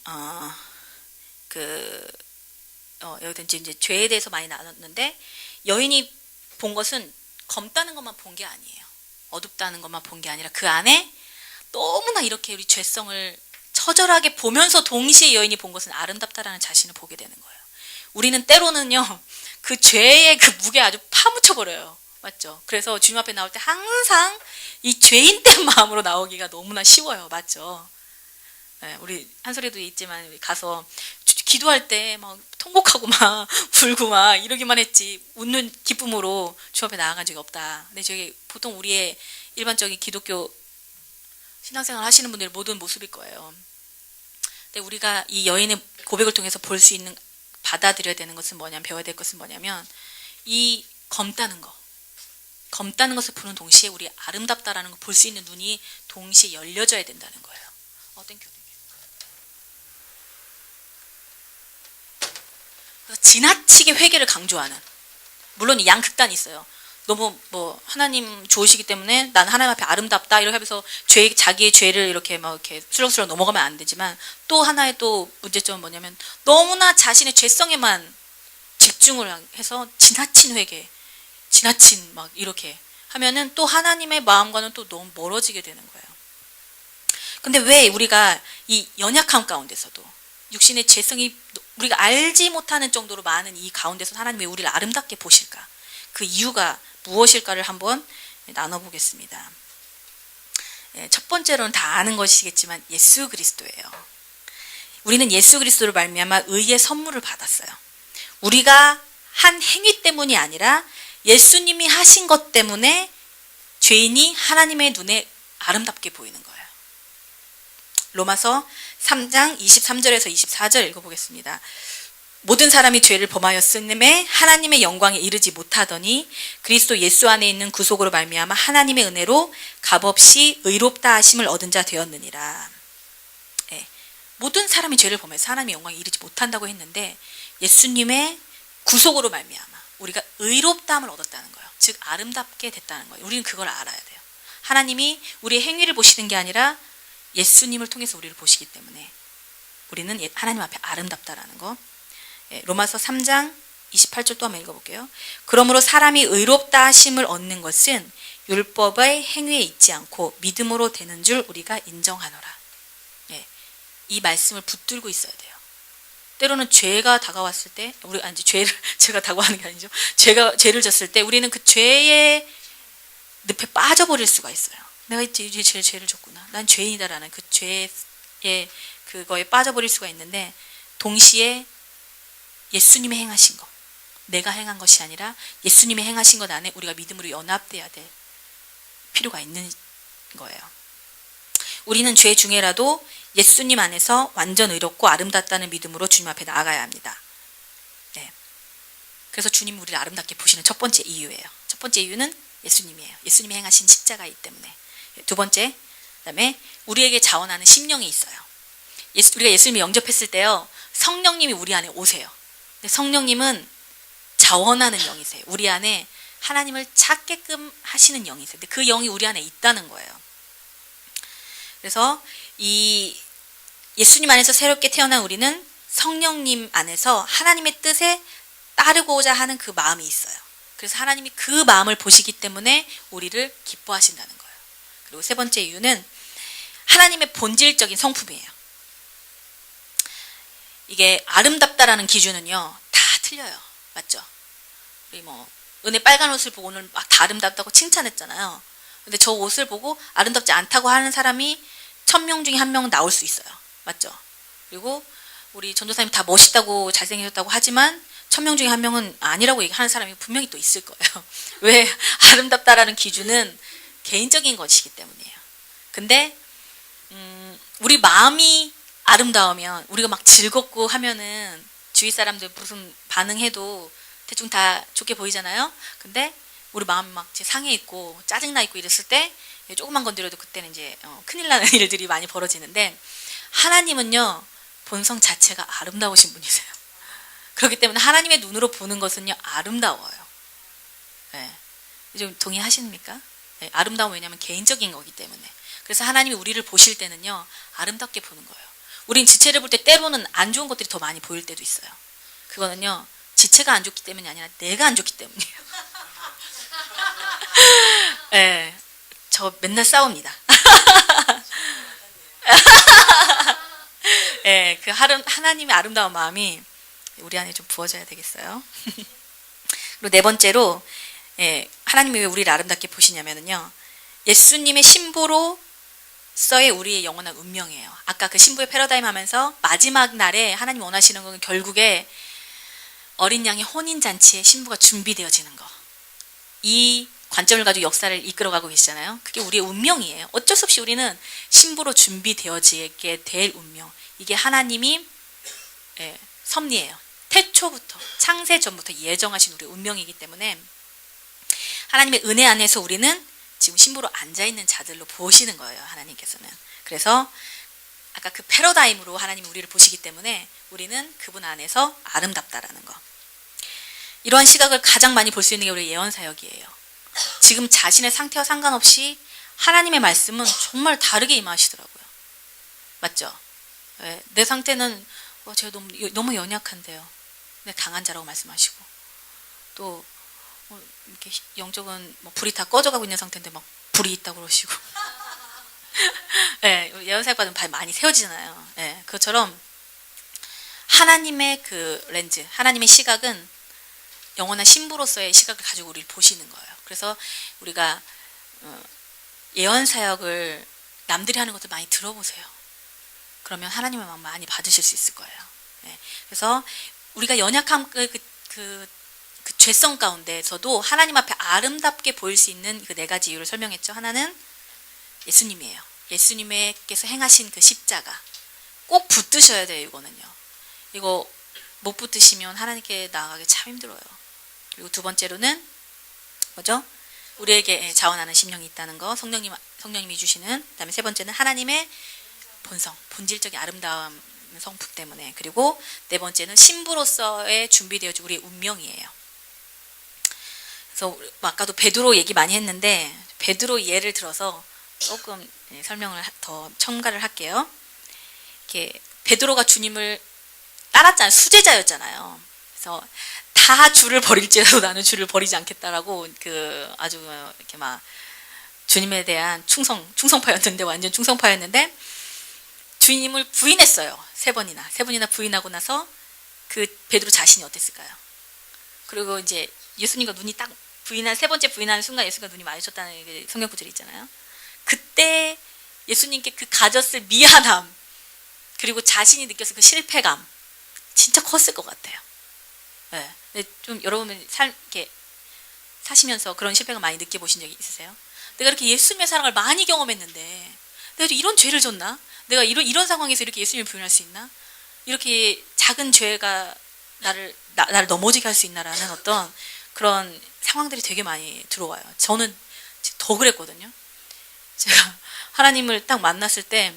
여기서 이제 죄에 대해서 많이 나눴는데, 여인이 본 것은 검다는 것만 본 게 아니에요. 어둡다는 것만 본 게 아니라 그 안에 너무나 이렇게 우리 죄성을 처절하게 보면서 동시에 여인이 본 것은 아름답다라는 자신을 보게 되는 거예요. 우리는 때로는요, 그 죄의 그 무게 아주 파묻혀 버려요. 맞죠? 그래서 주님 앞에 나올 때 항상 이 죄인된 마음으로 나오기가 너무나 쉬워요. 맞죠? 네, 우리 한솔이도 있지만 우리 가서 기도할 때 막 통곡하고 막 울고 막 이러기만 했지 웃는 기쁨으로 주 앞에 나아간 적이 없다. 근데 저게 보통 우리의 일반적인 기독교 신앙생활 하시는 분들의 모든 모습일 거예요. 근데 우리가 이 여인의 고백을 통해서 볼 수 있는, 받아들여야 되는 것은 뭐냐면, 배워야 될 것은 뭐냐면, 이 검다는 것을 보는 동시에 우리 아름답다라는 걸 볼 수 있는 눈이 동시에 열려져야 된다는 거예요. 땡큐. 지나치게 회개를 강조하는, 물론 이 양극단이 있어요. 너무 하나님 좋으시기 때문에 난 하나님 앞에 아름답다 이렇게 하면서 자기의 죄를 이렇게 막 이렇게 술렁술렁 넘어가면 안 되지만, 또 하나의 또 문제점은 뭐냐면 너무나 자신의 죄성에만 집중을 해서 지나친 회개, 지나친 막 이렇게 하면은 또 하나님의 마음과는 또 너무 멀어지게 되는 거예요. 근데 왜 우리가 이 연약함 가운데서도 육신의 죄성이 우리가 알지 못하는 정도로 많은 이 가운데서 하나님이 우리를 아름답게 보실까? 그 이유가 무엇일까를 한번 나눠보겠습니다. 첫 번째로는 다 아는 것이겠지만 예수 그리스도예요. 우리는 예수 그리스도를 말미암아 의의 선물을 받았어요. 우리가 한 행위 때문이 아니라 예수님이 하신 것 때문에 죄인이 하나님의 눈에 아름답게 보이는 거예요. 로마서 3장 23절에서 24절 읽어보겠습니다. 모든 사람이 죄를 범하였음에 하나님의 영광에 이르지 못하더니 그리스도 예수 안에 있는 구속으로 말미암아 하나님의 은혜로 값없이 의롭다 하심을 얻은 자 되었느니라. 모든 사람이 죄를 범해서 하나님의 영광에 이르지 못한다고 했는데, 예수님의 구속으로 말미암아 우리가 의롭다함을 얻었다는 거예요. 즉 아름답게 됐다는 거예요. 우리는 그걸 알아야 돼요. 하나님이 우리의 행위를 보시는 게 아니라 예수님을 통해서 우리를 보시기 때문에 우리는 하나님 앞에 아름답다라는 거. 로마서 3장 28절 또 한번 읽어볼게요. 그러므로 사람이 의롭다 하심을 얻는 것은 율법의 행위에 있지 않고 믿음으로 되는 줄 우리가 인정하노라. 이 말씀을 붙들고 있어야 돼요. 때로는 죄가 다가왔을 때, 죄가 다가오는 게 아니죠. 죄를 졌을 때 우리는 그 죄의 늪에 빠져버릴 수가 있어요. 내가 이제 죄를 졌구나. 난 죄인이다라는 그 죄의 그거에 빠져버릴 수가 있는데, 동시에 예수님이 행하신 것, 내가 행한 것이 아니라 예수님이 행하신 것 안에 우리가 믿음으로 연합돼야 될 필요가 있는 거예요. 우리는 죄 중에라도 예수님 안에서 완전 의롭고 아름답다는 믿음으로 주님 앞에 나아가야 합니다. 그래서 주님이 우리를 아름답게 보시는 첫 번째 이유예요. 첫 번째 이유는 예수님이에요. 예수님이 행하신 십자가이기 때문에. 두 번째, 그다음에 우리에게 자원하는 심령이 있어요. 우리가 예수님을 영접했을 때요, 성령님이 우리 안에 오세요. 근데 성령님은 자원하는 영이세요. 우리 안에 하나님을 찾게끔 하시는 영이세요. 근데 그 영이 우리 안에 있다는 거예요. 그래서 이 예수님 안에서 새롭게 태어난 우리는 성령님 안에서 하나님의 뜻에 따르고자 하는 그 마음이 있어요. 그래서 하나님이 그 마음을 보시기 때문에 우리를 기뻐하신다는 거예요. 그리고 세 번째 이유는 하나님의 본질적인 성품이에요. 이게 아름답다라는 기준은요, 다 틀려요. 맞죠? 우리 뭐 은혜 빨간 옷을 보고 오늘 막 다 아름답다고 칭찬했잖아요. 근데 저 옷을 보고 아름답지 않다고 하는 사람이 1000명 중에 1명은 나올 수 있어요. 맞죠? 그리고 우리 전도사님 다 멋있다고 잘생겼다고 하지만 1000명 중에 1명은 아니라고 얘기하는 사람이 분명히 또 있을 거예요. 왜? 아름답다라는 기준은 개인적인 것이기 때문이에요. 근데 우리 마음이 아름다우면 우리가 막 즐겁고 하면은 주위 사람들 무슨 반응해도 대충 다 좋게 보이잖아요. 근데 우리 마음이 막 상해 있고 짜증나 있고 이랬을 때 조금만 건드려도 그때는 이제 큰일 나는 일들이 많이 벌어지는데, 하나님은요 본성 자체가 아름다우신 분이세요. 그렇기 때문에 하나님의 눈으로 보는 것은요 아름다워요. 네. 좀 동의하십니까? 네. 아름다움은 왜냐하면 개인적인 거기 때문에. 그래서 하나님이 우리를 보실 때는요 아름답게 보는 거예요. 우린 지체를 볼 때 때로는 안 좋은 것들이 더 많이 보일 때도 있어요. 그거는요 지체가 안 좋기 때문이 아니라 내가 안 좋기 때문이에요. 네, 저 맨날 싸웁니다. 네, 그 하나님의 아름다운 마음이 우리 안에 좀 부어져야 되겠어요. 그리고 네 번째로, 하나님이 왜 우리를 아름답게 보시냐면요, 예수님의 신부로서의 우리의 영원한 운명이에요. 아까 그 신부의 패러다임 하면서 마지막 날에 하나님 원하시는 건 결국에 어린 양의 혼인잔치에 신부가 준비되어지는 거. 이 관점을 가지고 역사를 이끌어가고 계시잖아요. 그게 우리의 운명이에요. 어쩔 수 없이 우리는 신부로 준비되어지게 될 운명. 이게 하나님이 섭리예요. 태초부터, 창세 전부터 예정하신 우리의 운명이기 때문에 하나님의 은혜 안에서 우리는 지금 신부로 앉아있는 자들로 보시는 거예요. 하나님께서는. 그래서 아까 그 패러다임으로 하나님이 우리를 보시기 때문에 우리는 그분 안에서 아름답다라는 거. 이러한 시각을 가장 많이 볼 수 있는 게 우리 예언사역이에요. 지금 자신의 상태와 상관없이 하나님의 말씀은 정말 다르게 임하시더라고요. 맞죠? 내 상태는 제가 너무 연약한데요. 근데 강한 자라고 말씀하시고, 또 이렇게 영적은 불이 다 꺼져가고 있는 상태인데 막 불이 있다고 그러시고. 예언사역과는 많이 세워지잖아요. 그것처럼 하나님의 그 렌즈, 하나님의 시각은 영원한 신부로서의 시각을 가지고 우리를 보시는 거예요. 그래서 우리가 예언사역을 남들이 하는 것도 많이 들어보세요. 그러면 하나님의 마음 많이 받으실 수 있을 거예요. 그래서 우리가 연약한 그 죄성 가운데서도 하나님 앞에 아름답게 보일 수 있는 그 네 가지 이유를 설명했죠. 하나는 예수님이에요. 예수님께서 행하신 그 십자가 꼭 붙드셔야 돼요. 이거 못 붙드시면 하나님께 나아가기 참 힘들어요. 그리고 두 번째로는 뭐죠? 우리에게 자원하는 심령이 있다는 거, 성령님이 주시는. 그다음에 세 번째는 하나님의 본성, 본질적인 아름다움 성품 때문에. 그리고 네 번째는 신부로서의 준비되어진 우리의 운명이에요. 그래서 아까도 베드로 얘기 많이 했는데 베드로 예를 들어서 조금 설명을 더 첨가를 할게요. 이렇게 베드로가 주님을 따랐잖아요. 수제자였잖아요. 그래서 다 주를 버릴지라도 나는 주를 버리지 않겠다라고 아주 이렇게 막 주님에 대한 충성파였는데, 완전 충성파였는데 주님을 부인했어요. 세 번이나 부인하고 나서 그 베드로 자신이 어땠을까요? 그리고 이제 예수님과 눈이 딱 세 번째 부인하는 순간 예수님과 눈이 마주쳤다는 성경 구절이 있잖아요. 그때 예수님께 그 가졌을 미안함, 그리고 자신이 느꼈을 그 실패감 진짜 컸을 것 같아요. 좀 여러분 이렇게 사시면서 그런 실패감 많이 느껴보신 적이 있으세요? 내가 이렇게 예수님의 사랑을 많이 경험했는데 내가 이런 죄를 졌나? 내가 이런 상황에서 이렇게 예수님을 부인할 수 있나? 이렇게 작은 죄가 나를 넘어지게 할 수 있나라는 어떤 그런 상황들이 되게 많이 들어와요. 저는 더 그랬거든요. 제가 하나님을 딱 만났을 때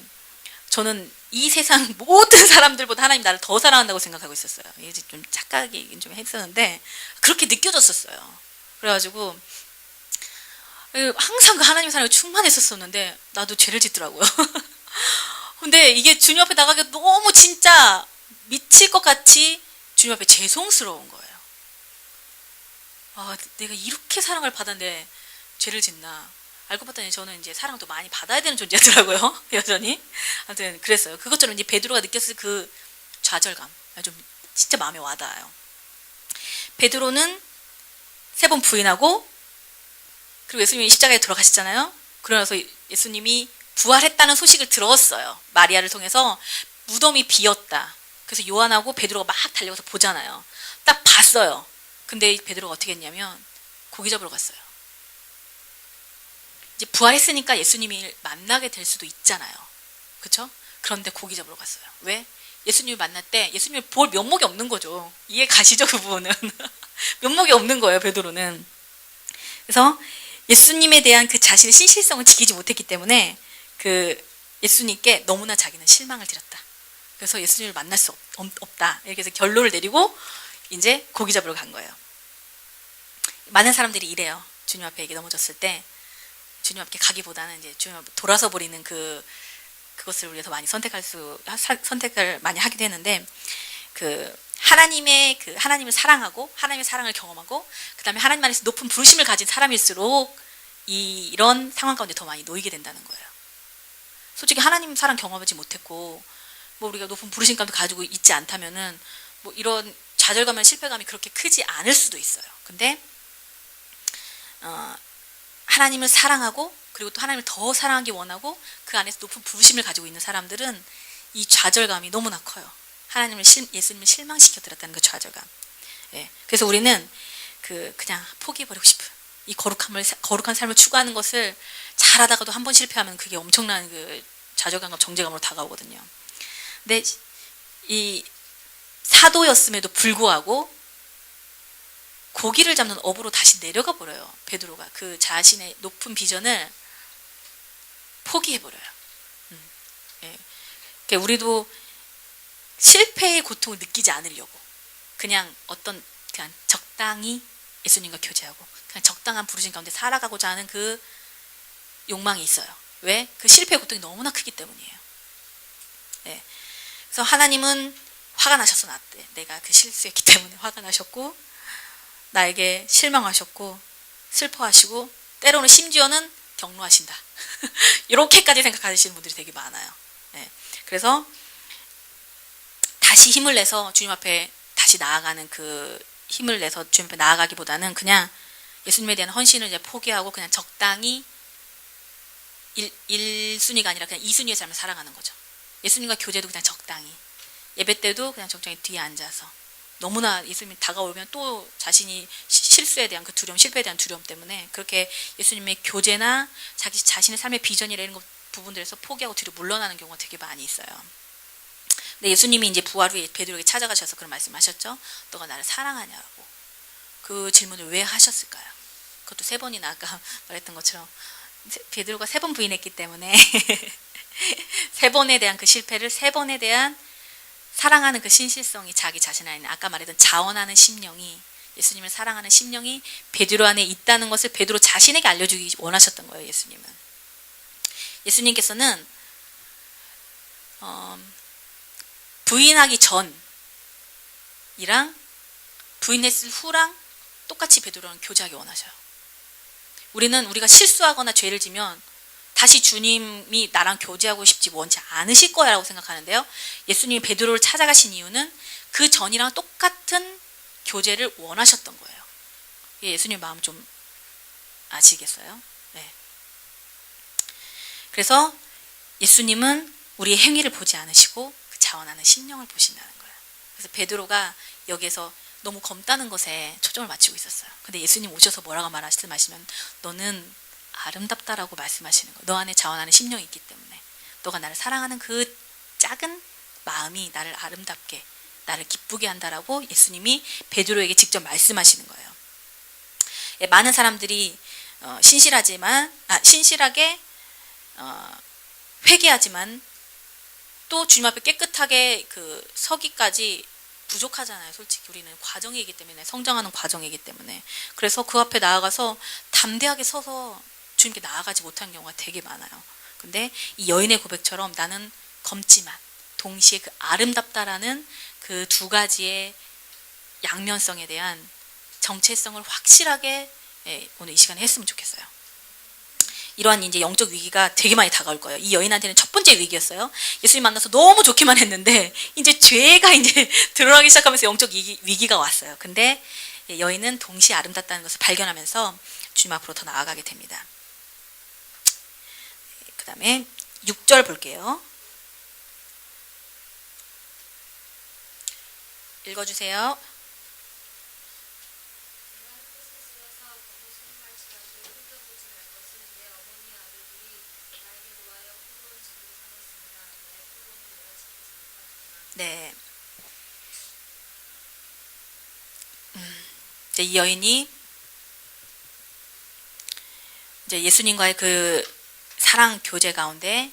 저는 이 세상 모든 사람들보다 하나님 나를 더 사랑한다고 생각하고 있었어요. 이제 좀 착각이긴 좀 했었는데 그렇게 느껴졌었어요. 그래가지고 항상 그 하나님 사랑에 충만했었었는데 나도 죄를 짓더라고요. 근데 이게 주님 앞에 나가기가 너무 진짜 미칠 것 같이 주님 앞에 죄송스러운 거예요. 내가 이렇게 사랑을 받았는데 죄를 짓나. 알고 봤더니 저는 이제 사랑도 많이 받아야 되는 존재더라고요. 여전히. 아무튼 그랬어요. 그것처럼 이제 베드로가 느꼈을 그 좌절감, 좀 진짜 마음에 와닿아요. 베드로는 3번 부인하고, 그리고 예수님이 십자가에 들어가셨잖아요. 그러면서 예수님이 부활했다는 소식을 들었어요. 마리아를 통해서. 무덤이 비었다. 그래서 요한하고 베드로가 막 달려가서 보잖아요. 딱 봤어요. 근데 베드로가 어떻게 했냐면 고기 잡으러 갔어요. 이제 부활했으니까 예수님이 만나게 될 수도 있잖아요. 그렇죠? 그런데 고기 잡으러 갔어요. 왜? 예수님을 만날 때 예수님을 볼 면목이 없는 거죠. 이해 가시죠, 그 부분은? 면목이 없는 거예요, 베드로는. 그래서 예수님에 대한 그 자신의 신실성을 지키지 못했기 때문에 그 예수님께 너무나 자기는 실망을 드렸다. 그래서 예수님을 만날 수 없다. 이렇게 해서 결론을 내리고 이제 고기 잡으러 간 거예요. 많은 사람들이 이래요. 주님 앞에 이게 넘어졌을 때 주님 앞에 가기보다는 이제 주님 앞에 돌아서 버리는 그것을 위해서 많이 선택을 많이 하기도 했는데, 하나님을 사랑하고 하나님의 사랑을 경험하고 그다음에 하나님 안에서 높은 부르심을 가진 사람일수록 이런 상황 가운데 더 많이 놓이게 된다는 거예요. 솔직히 하나님 사랑 경험하지 못했고 뭐 우리가 높은 부르심 감도 가지고 있지 않다면은 뭐 이런 좌절감이나 실패감이 그렇게 크지 않을 수도 있어요. 근데 하나님을 사랑하고 그리고 또 하나님을 더 사랑하기 원하고 그 안에서 높은 부르심을 가지고 있는 사람들은 이 좌절감이 너무나 커요. 예수님을 실망시켜 드렸다는 그 좌절감. 예. 그래서 우리는 그냥 포기해버리고 싶은 이 거룩한 삶을 추구하는 것을 잘하다가도 한 번 실패하면 그게 엄청난 그 좌절감과 정죄감으로 다가오거든요. 근데 이 사도였음에도 불구하고 고기를 잡는 어부로 다시 내려가 버려요. 베드로가 그 자신의 높은 비전을 포기해버려요. 예. 그러니까 우리도 실패의 고통을 느끼지 않으려고 그냥 적당히 예수님과 교제하고 그냥 적당한 부르심 가운데 살아가고자 하는 그 욕망이 있어요. 왜? 그 실패의 고통이 너무나 크기 때문이에요. 네. 그래서 하나님은 화가 나셨어. 내가 그 실수했기 때문에 화가 나셨고 나에게 실망하셨고 슬퍼하시고 때로는 심지어는 경로하신다. 이렇게까지 생각하시는 분들이 되게 많아요. 네. 그래서 다시 힘을 내서 주님 앞에 다시 나아가는 그 힘을 내서 주님 앞에 나아가기보다는 그냥 예수님에 대한 헌신을 이제 포기하고 그냥 적당히 1순위가 아니라 그냥 2순위의 삶을 살아가는 거죠. 예수님과 교제도 그냥 적당히, 예배 때도 그냥 적당히 뒤에 앉아서, 너무나 예수님이 다가오면 또 자신이 실수에 대한 그 두려움, 실패에 대한 두려움 때문에 그렇게 예수님의 교제나 자신의 삶의 비전이라는 부분들에서 포기하고 뒤로 물러나는 경우가 되게 많이 있어요. 근데 예수님이 이제 부활 후에 베드로에게 찾아가셔서 그런 말씀하셨죠. 너가 나를 사랑하냐고. 그 질문을 왜 하셨을까요? 그것도 3번이나 아까 말했던 것처럼 베드로가 3번 부인했기 때문에 3번에 대한 그 실패를 3번에 대한 사랑하는 그 신실성이 자기 자신 안에 있는 아까 말했던 자원하는 심령이, 예수님을 사랑하는 심령이 베드로 안에 있다는 것을 베드로 자신에게 알려주기 원하셨던 거예요. 예수님께서는 부인하기 전이랑 부인했을 후랑 똑같이 베드로는 교제하기 원하셔요. 우리가 실수하거나 죄를 지면 다시 주님이 나랑 교제하고 싶지 원치 않으실 거야라고 생각하는데요. 예수님이 베드로를 찾아가신 이유는 그 전이랑 똑같은 교제를 원하셨던 거예요. 예수님 마음 좀 아시겠어요? 네. 그래서 예수님은 우리의 행위를 보지 않으시고 그 자원하는 심령을 보신다는 거예요. 그래서 베드로가 여기에서 너무 검다는 것에 초점을 맞추고 있었어요. 근데 예수님 오셔서 뭐라고 말씀하시면 너는 아름답다라고 말씀하시는 거예요. 너 안에 자원하는 심령이 있기 때문에 너가 나를 사랑하는 그 작은 마음이 나를 아름답게, 나를 기쁘게 한다라고 예수님이 베드로에게 직접 말씀하시는 거예요. 예, 많은 사람들이 신실하게 회개하지만 또 주님 앞에 깨끗하게 서기까지 부족하잖아요. 솔직히 우리는 과정이기 때문에, 성장하는 과정이기 때문에. 그래서 그 앞에 나아가서 담대하게 서서 주님께 나아가지 못한 경우가 되게 많아요. 근데 이 여인의 고백처럼 나는 검지만 동시에 그 아름답다라는 그 2가지의 양면성에 대한 정체성을 확실하게 오늘 이 시간에 했으면 좋겠어요. 이러한 이제 영적 위기가 되게 많이 다가올 거예요. 이 여인한테는 첫 번째 위기였어요. 예수님 만나서 너무 좋기만 했는데 이제 죄가 이제 드러나기 시작하면서 영적 위기가 왔어요. 근데 여인은 동시에 아름답다는 것을 발견하면서 주님 앞으로 더 나아가게 됩니다. 그 다음에 6절 볼게요. 읽어주세요. 내가 햇빛에 쓰여서 겉모습을 말지라도 흘겨보지 말 것은 내 어머니 아들들이 나에게 노하여 포도원 지기를 삼았습니다. 나의 포도원을 내가 지키지 못하였구나. 네. 이제 이 여인이 이제 예수님과의 그 사랑 교제 가운데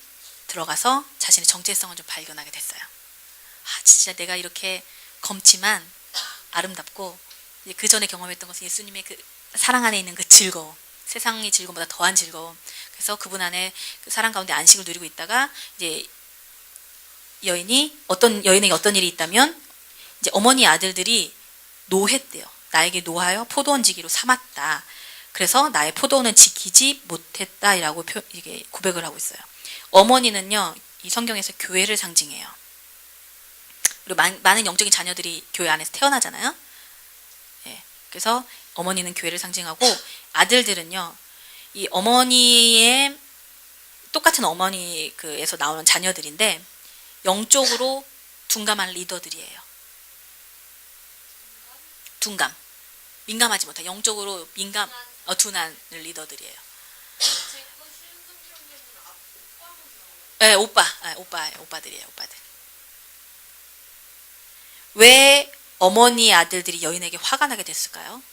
들어가서 자신의 정체성을 좀 발견하게 됐어요. 아, 진짜 내가 이렇게 검지만 아름답고, 그 전에 경험했던 것은 예수님의 그 사랑 안에 있는 그 즐거움, 세상의 즐거움보다 더한 즐거움. 그래서 그분 안에 그 사랑 가운데 안식을 누리고 있다가 이제 여인에게 어떤 일이 있다면 이제 어머니 아들들이 노했대요. 나에게 노하여 포도원 지기로 삼았다. 그래서 나의 포도원은 지키지 못했다라고 이게 고백을 하고 있어요. 어머니는요, 이 성경에서 교회를 상징해요. 그리고 많은 영적인 자녀들이 교회 안에서 태어나잖아요. 예, 그래서 어머니는 교회를 상징하고, 아들들은요, 이 어머니의 똑같은 어머니에서 나오는 자녀들인데 영적으로 둔감한 리더들이에요. 둔감, 민감하지 못한 영적으로 둔한 리더들이에요. 제거 쉬운 성경에는 오빠만 나와요. 네, 오빠들이에요, 오빠들. 왜 어머니 아들들이 여인에게 화가 나게 됐을까요?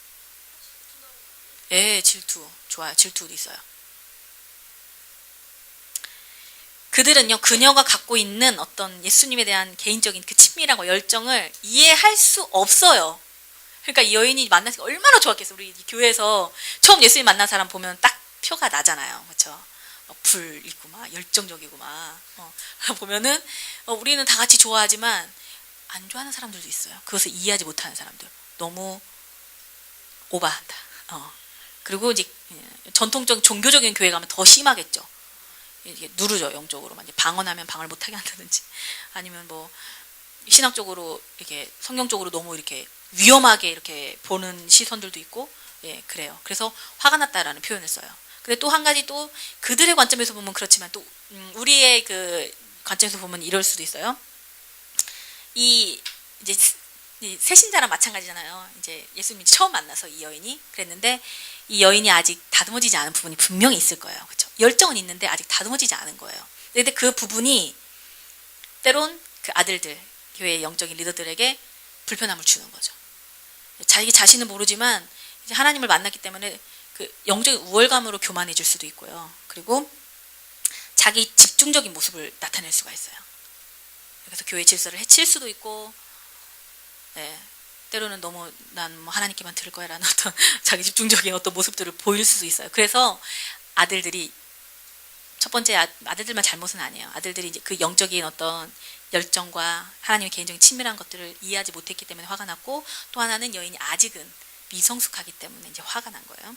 예, 질투. 좋아요. 질투도 있어요. 그들은요, 그녀가 갖고 있는 어떤 예수님에 대한 개인적인 그 친밀함과 열정을 이해할 수 없어요. 그러니까 이 여인이 만나서 얼마나 좋았겠어요. 우리 교회에서 처음 예수님 만난 사람 보면 딱 표가 나잖아요. 그렇죠? 불 있고 막 열정적이고 막 보면은 우리는 다 같이 좋아하지만 안 좋아하는 사람들도 있어요. 그것을 이해하지 못하는 사람들. 너무 오버한다. 그리고 이제 전통적인 종교적인 교회 가면 더 심하겠죠. 이게 누르죠, 영적으로. 이제 방언하면 방언을 못하게 한다든지, 아니면 뭐 신학적으로 이렇게 성경적으로 너무 이렇게 위험하게 이렇게 보는 시선들도 있고, 예, 그래요. 그래서 화가 났다라는 표현을 써요. 근데 또 한 가지, 또 그들의 관점에서 보면 그렇지만 또 우리의 그 관점에서 보면 이럴 수도 있어요. 이제 새신자랑 마찬가지잖아요. 이제 예수님이 처음 만나서 이 여인이 그랬는데, 이 여인이 아직 다듬어지지 않은 부분이 분명히 있을 거예요. 그렇죠? 열정은 있는데 아직 다듬어지지 않은 거예요. 근데 그 부분이 때론 그 아들들, 교회의 영적인 리더들에게 불편함을 주는 거죠. 자기 자신은 모르지만 이제 하나님을 만났기 때문에 그 영적인 우월감으로 교만해질 수도 있고요. 그리고 자기 집중적인 모습을 나타낼 수가 있어요. 그래서 교회 질서를 해칠 수도 있고, 네, 때로는 너무 난 뭐 하나님께만 들을 거야라는 어떤 자기 집중적인 어떤 모습들을 보일 수도 있어요. 그래서 아들들이, 첫 번째 아들들만 잘못은 아니에요. 아들들이 이제 그 영적인 어떤 열정과 하나님의 개인적인 친밀한 것들을 이해하지 못했기 때문에 화가 났고, 또 하나는 여인이 아직은 미성숙하기 때문에 이제 화가 난 거예요.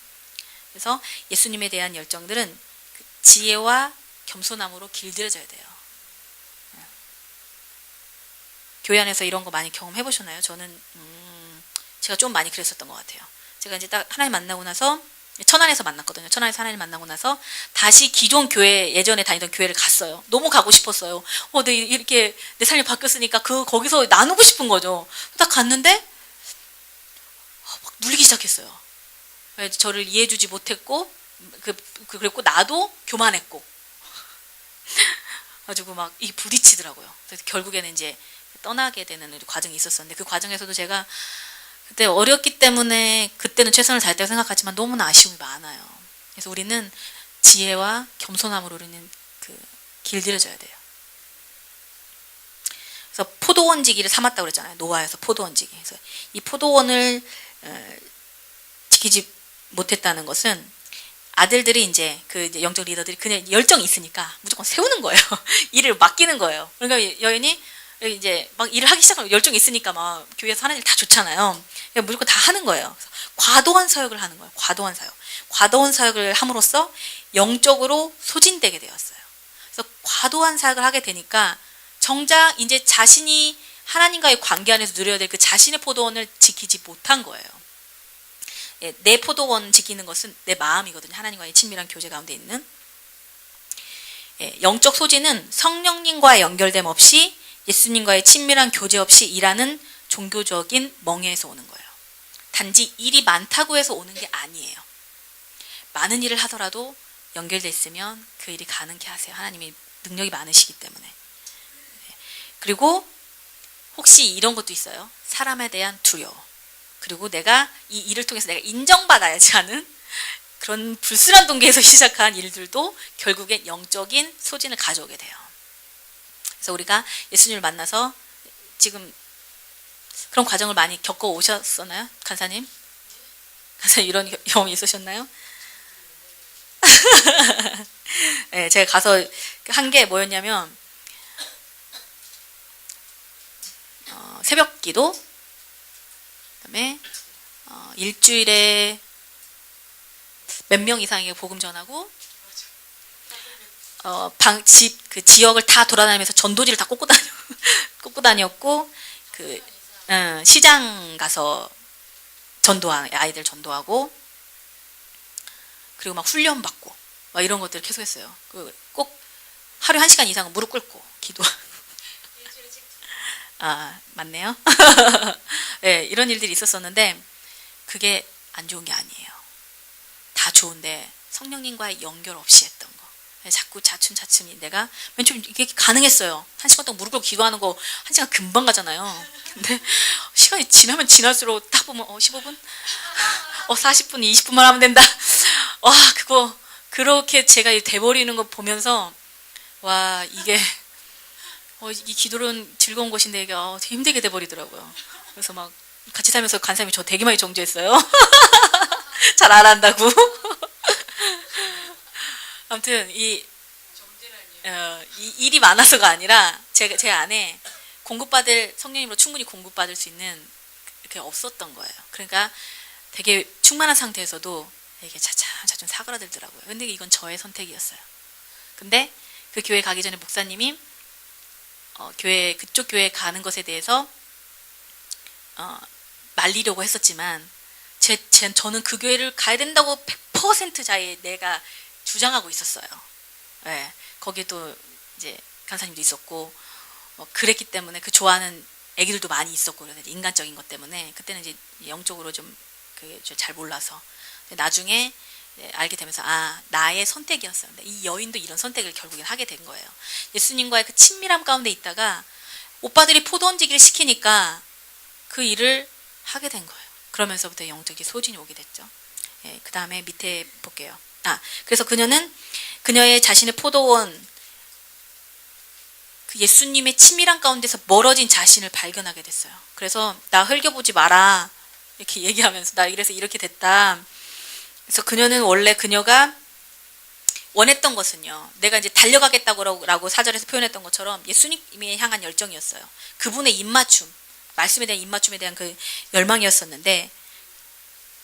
그래서 예수님에 대한 열정들은 그 지혜와 겸손함으로 길들여져야 돼요. 교회 안에서 이런 거 많이 경험해 보셨나요? 저는 제가 좀 많이 그랬었던 것 같아요. 제가 이제 딱 하나님 만나고 나서 천안에서 만났거든요. 천안에서 하나님 만나고 나서 다시 기존 교회, 예전에 다니던 교회를 갔어요. 너무 가고 싶었어요. 이렇게 내 삶이 바뀌었으니까 거기서 나누고 싶은 거죠. 딱 갔는데 막 눌리기 시작했어요. 저를 이해해주지 못했고, 그랬고 나도 교만했고, 가지고 막 이 부딪히더라고요. 그래서 결국에는 이제 떠나게 되는 과정이 있었었는데, 그 과정에서도 제가 그때 어렸기 때문에 그때는 최선을 다했다고 생각하지만 너무나 아쉬움이 많아요. 그래서 우리는 지혜와 겸손함으로 우리는 길들여져야 돼요. 그래서 포도원지기를 삼았다고 그랬잖아요. 노아에서 포도원지기. 그래서 이 포도원을 지키지 못했다는 것은 아들들이 이제 그 영적 리더들이 그냥 열정이 있으니까 무조건 세우는 거예요. 일을 맡기는 거예요. 그러니까 여인이 이제 막 일을 하기 시작하면 열정이 있으니까 막 교회에서 하는 일 다 좋잖아요. 무조건 다 하는 거예요. 그래서 과도한 사역을 하는 거예요. 과도한 사역. 과도한 사역을 함으로써 영적으로 소진되게 되었어요. 그래서 과도한 사역을 하게 되니까 정작 이제 자신이 하나님과의 관계 안에서 누려야 될 그 자신의 포도원을 지키지 못한 거예요. 예, 내 포도원 지키는 것은 내 마음이거든요. 하나님과의 친밀한 교제 가운데 있는. 예, 영적 소진은 성령님과의 연결됨 없이 예수님과의 친밀한 교제 없이 일하는 종교적인 멍에에서 오는 거예요. 단지 일이 많다고 해서 오는 게 아니에요. 많은 일을 하더라도 연결돼 있으면 그 일이 가능케 하세요. 하나님이 능력이 많으시기 때문에. 그리고 혹시 이런 것도 있어요. 사람에 대한 두려워. 그리고 내가 이 일을 통해서 내가 인정받아야지 하는 그런 불순한 동기에서 시작한 일들도 결국엔 영적인 소진을 가져오게 돼요. 그래서 우리가 예수님을 만나서 지금 그런 과정을 많이 겪어 오셨었나요? 간사님? 간사님 이런 경험이 있으셨나요? 네, 제가 가서 한 게 뭐였냐면 새벽 기도, 그다음에 일주일에 몇 명 이상에게 복음 전하고 그 지역을 다 돌아다니면서 전도지를 다 꽂고 다녔고 시장 가서 아이들 전도하고 그리고 막 훈련 받고 막 이런 것들을 계속 했어요. 꼭 하루에 1시간 이상은 무릎 꿇고 기도하고. 아, 맞네요. 네, 이런 일들이 있었었는데 그게 안 좋은 게 아니에요. 다 좋은데 성령님과의 연결 없이 했던 거. 자꾸 차츰차츰 내가 맨 처음 이게 가능했어요. 1시간 동안 무릎 꿇고 기도하는 거 1시간 금방 가잖아요. 근데 시간이 지나면 지날수록 딱 보면 15분? 40분, 20분만 하면 된다. 와, 그거 그렇게 제가 돼버리는 거 보면서 와, 이게 이 기도는 즐거운 것인데 이게 되게 힘들게 돼버리더라고요. 그래서 막 같이 살면서 간사님이 저 되게 많이 정죄했어요. 잘 안 한다고. 아무튼 이 일이 많아서가 아니라 제 안에 공급받을 성령님으로 충분히 공급받을 수 있는 그게 없었던 거예요. 그러니까 되게 충만한 상태에서도 이게 차츰차츰 사그라들더라고요. 근데 이건 저의 선택이었어요. 근데 그 교회 가기 전에 목사님이 그쪽 교회 가는 것에 대해서 말리려고 했었지만 저는 그 교회를 가야 된다고 100% 자의 내가 주장하고 있었어요. 네, 거기도 이제 간사님도 있었고 그랬기 때문에 그 좋아하는 애기들도 많이 있었고 인간적인 것 때문에 그때는 이제 영적으로 좀 그게 잘 몰라서 나중에 알게 되면서 나의 선택이었어요. 이 여인도 이런 선택을 결국엔 하게 된 거예요. 예수님과의 그 친밀함 가운데 있다가 오빠들이 포도 얹기를 시키니까 그 일을 하게 된 거예요. 그러면서부터 영적인 소진이 오게 됐죠. 예, 그 다음에 밑에 볼게요. 그래서 그녀의 자신의 포도원 그 예수님의 친밀함 가운데서 멀어진 자신을 발견하게 됐어요. 그래서 나 흘겨보지 마라 이렇게 얘기하면서 나 이래서 이렇게 됐다. 그래서 그녀가 원했던 것은요. 내가 이제 달려가겠다고 사절에서 표현했던 것처럼 예수님에 향한 열정이었어요. 그분의 입맞춤, 말씀에 대한 입맞춤에 대한 그 열망이었었는데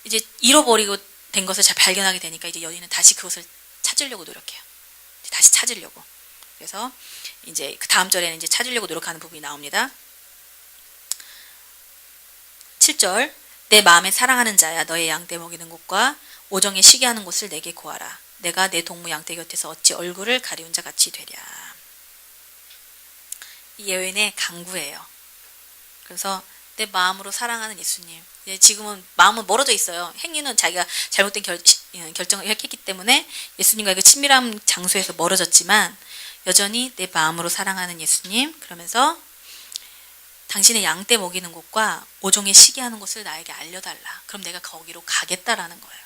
이제 잃어버리고 된 것을 잘 발견하게 되니까 이제 여인은 다시 그것을 찾으려고 노력해요. 다시 찾으려고. 그래서 이제 그 다음 절에는 이제 찾으려고 노력하는 부분이 나옵니다. 7절 내 마음에 사랑하는 자야 너의 양떼 먹이는 곳과 오정에 쉬게 하는 곳을 내게 구하라. 내가 내 동무 양떼 곁에서 어찌 얼굴을 가리운 자 같이 되랴. 이 여인의 강구예요. 그래서 내 마음으로 사랑하는 예수님. 지금은 마음은 멀어져 있어요. 행위는 자기가 잘못된 결정을 했기 때문에 예수님과의 그 친밀한 장소에서 멀어졌지만 여전히 내 마음으로 사랑하는 예수님. 그러면서 당신의 양떼 먹이는 곳과 오종에 쉬게 하는 곳을 나에게 알려달라. 그럼 내가 거기로 가겠다라는 거예요.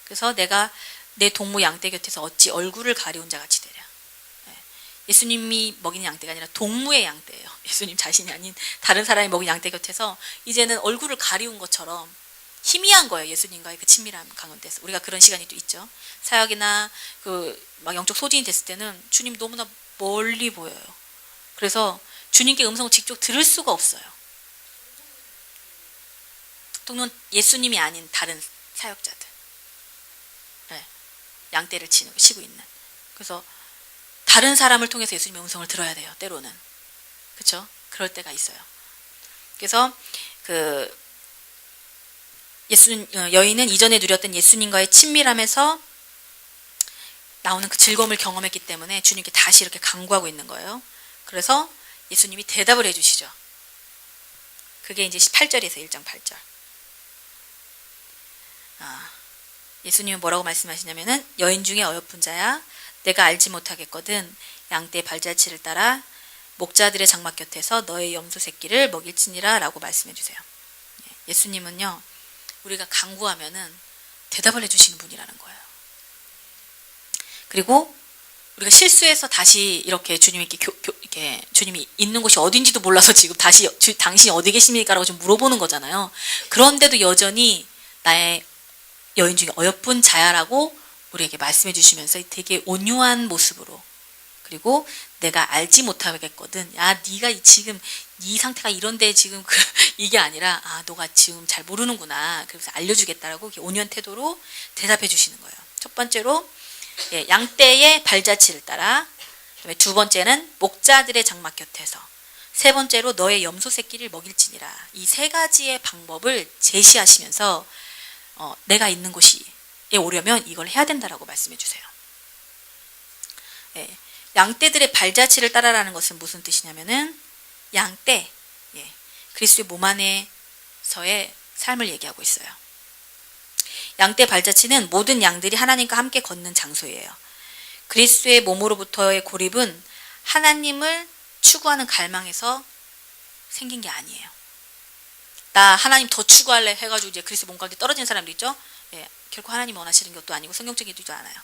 그래서 내가 내 동무 양떼 곁에서 어찌 얼굴을 가리운 자 같이 되랴. 예수님이 먹이는 양떼가 아니라 동무의 양떼예요. 예수님 자신이 아닌 다른 사람이 먹인 양떼 곁에서 이제는 얼굴을 가리운 것처럼 희미한 거예요. 예수님과의 그 친밀함 가운데서. 우리가 그런 시간이 또 있죠. 사역이나 막 영적 소진이 됐을 때는 주님 너무나 멀리 보여요. 그래서 주님께 음성을 직접 들을 수가 없어요. 또는 예수님이 아닌 다른 사역자들. 네. 양떼를 치고 있는. 그래서 다른 사람을 통해서 예수님의 음성을 들어야 돼요. 때로는. 그렇죠? 그럴 때가 있어요. 그래서 여인은 이전에 누렸던 예수님과의 친밀함에서 나오는 그 즐거움을 경험했기 때문에 주님께 다시 이렇게 간구하고 있는 거예요. 그래서 예수님이 대답을 해주시죠. 그게 이제 8절에서 1장 8절. 예수님은 뭐라고 말씀하시냐면은 여인 중에 어여쁜 자야 내가 알지 못하겠거든 양떼 발자취를 따라 목자들의 장막 곁에서 너의 염소 새끼를 먹일지니라 라고 말씀해 주세요. 예수님은요 우리가 간구하면은 대답을 해주시는 분이라는 거예요. 그리고 우리가 실수해서 다시 이렇게 주님이 이렇게 주님이 있는 곳이 어딘지도 몰라서 지금 다시 당신이 어디 계십니까라고 좀 물어보는 거잖아요. 그런데도 여전히 나의 여인 중에 어여쁜 자야라고 우리에게 말씀해 주시면서 되게 온유한 모습으로 그리고 내가 알지 못하겠거든. 야, 네가 지금 네 상태가 이런데 지금 이게 아니라 너가 지금 잘 모르는구나. 그래서 알려주겠다라고 이렇게 온유한 태도로 대답해 주시는 거예요. 첫 번째로 양떼의 발자취를 따라 그다음에 두 번째는 목자들의 장막 곁에서 세 번째로 너의 염소 새끼를 먹일지니라. 이 세 가지의 방법을 제시하시면서 내가 있는 곳에 오려면 이걸 해야 된다라고 말씀해 주세요. 양떼들의 발자취를 따라라는 것은 무슨 뜻이냐면은 양떼, 그리스도의 몸 안에서의 삶을 얘기하고 있어요. 양떼 발자취는 모든 양들이 하나님과 함께 걷는 장소예요. 그리스도의 몸으로부터의 고립은 하나님을 추구하는 갈망에서 생긴 게 아니에요. 나 하나님 더 추구할래 해가지고 이제 그리스도 몸과 함께 떨어지는 사람도 있죠. 결코 하나님 원하시는 것도 아니고 성경적이지도 않아요.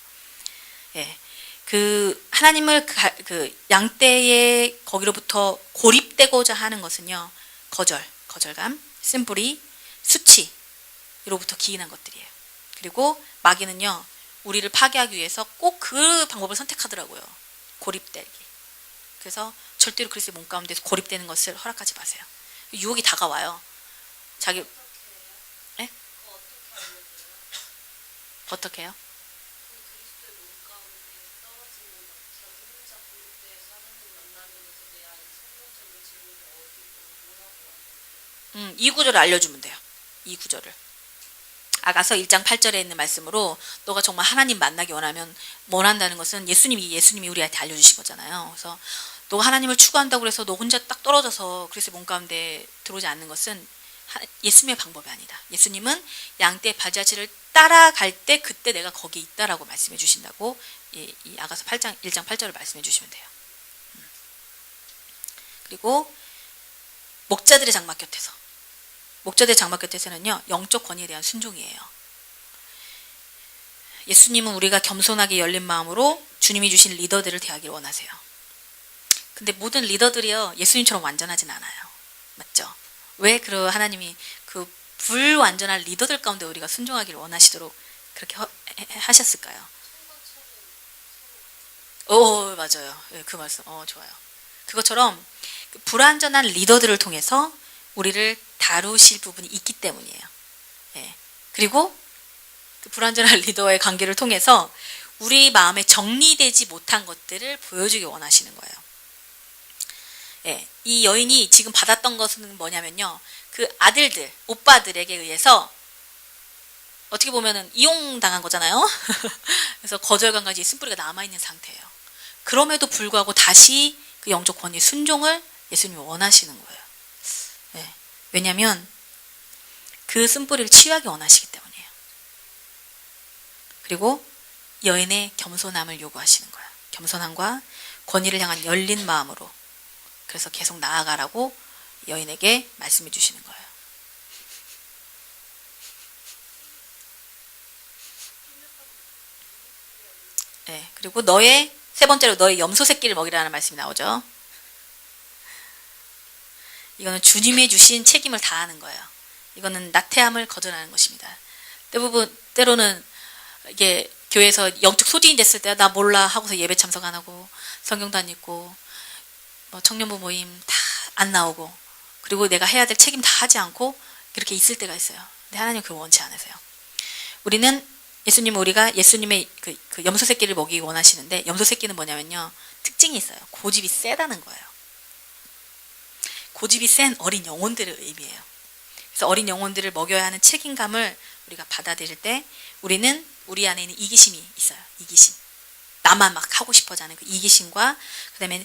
그 하나님을 그 양떼의 거기로부터 고립되고자 하는 것은요. 거절감, 쓴뿌리, 수치로부터 기인한 것들이에요. 그리고 마귀는요. 우리를 파괴하기 위해서 꼭 그 방법을 선택하더라고요. 고립되기. 그래서 절대로 그리스도의 몸 가운데서 고립되는 것을 허락하지 마세요. 유혹이 다가와요. 자기 어떻게 해요? 이 구절을 알려주면 돼요. 이 구절을. 아가서 1장 8절에 있는 말씀으로 너가 정말 하나님 만나기 원한다는 것은 예수님이 우리한테 알려주신 거잖아요. 그래서 너가 하나님을 추구한다고 해서 너 혼자 딱 떨어져서 그리스도의 몸 가운데 들어오지 않는 것은 예수님의 방법이 아니다. 예수님은 양떼 발자취를 따라갈 때 그때 내가 거기 있다라고 말씀해 주신다고 이 아가서 1장 8절을 말씀해 주시면 돼요. 그리고 목자들의 장막 곁에서는요. 영적 권위에 대한 순종이에요. 예수님은 우리가 겸손하게 열린 마음으로 주님이 주신 리더들을 대하기를 원하세요. 근데 모든 리더들이요. 예수님처럼 완전하진 않아요. 맞죠? 왜 하나님이 그 불완전한 리더들 가운데 우리가 순종하기를 원하시도록 그렇게 하셨을까요? 맞아요. 그 말씀. 좋아요. 그것처럼 불완전한 리더들을 통해서 우리를 다루실 부분이 있기 때문이에요. 그리고 그 불완전한 리더와의 관계를 통해서 우리 마음에 정리되지 못한 것들을 보여주기 원하시는 거예요. 이 여인이 지금 받았던 것은 뭐냐면요. 그 아들들, 오빠들에게 의해서 어떻게 보면은 이용당한 거잖아요. 그래서 거절감까지 쓴뿌리가 남아있는 상태예요. 그럼에도 불구하고 다시 그 영적 권위 순종을 예수님이 원하시는 거예요. 왜냐하면 그 쓴뿌리를 치유하기 원하시기 때문이에요. 그리고 여인의 겸손함을 요구하시는 거예요. 겸손함과 권위를 향한 열린 마음으로 그래서 계속 나아가라고 여인에게 말씀해 주시는 거예요. 그리고 세 번째로 너의 염소 새끼를 먹이라는 말씀이 나오죠. 이거는 주님이 주신 책임을 다하는 거예요. 이거는 나태함을 거절하는 것입니다. 때로는 이게 교회에서 영적 소진이 됐을 때 나 몰라 하고서 예배 참석 안 하고 성경도 안 읽고 청년부 모임 다 안 나오고 그리고 내가 해야 될 책임 다 하지 않고 그렇게 있을 때가 있어요. 근데 하나님 그걸 원치 않으세요. 우리가 예수님의 그 염소 새끼를 먹이기 원하시는데 염소 새끼는 뭐냐면요. 특징이 있어요. 고집이 세다는 거예요. 고집이 센 어린 영혼들을 의미해요. 그래서 어린 영혼들을 먹여야 하는 책임감을 우리가 받아들일 때 우리는 우리 안에 있는 이기심이 있어요. 이기심. 나만 막 하고 싶어져 하는 그 이기심과 그다음에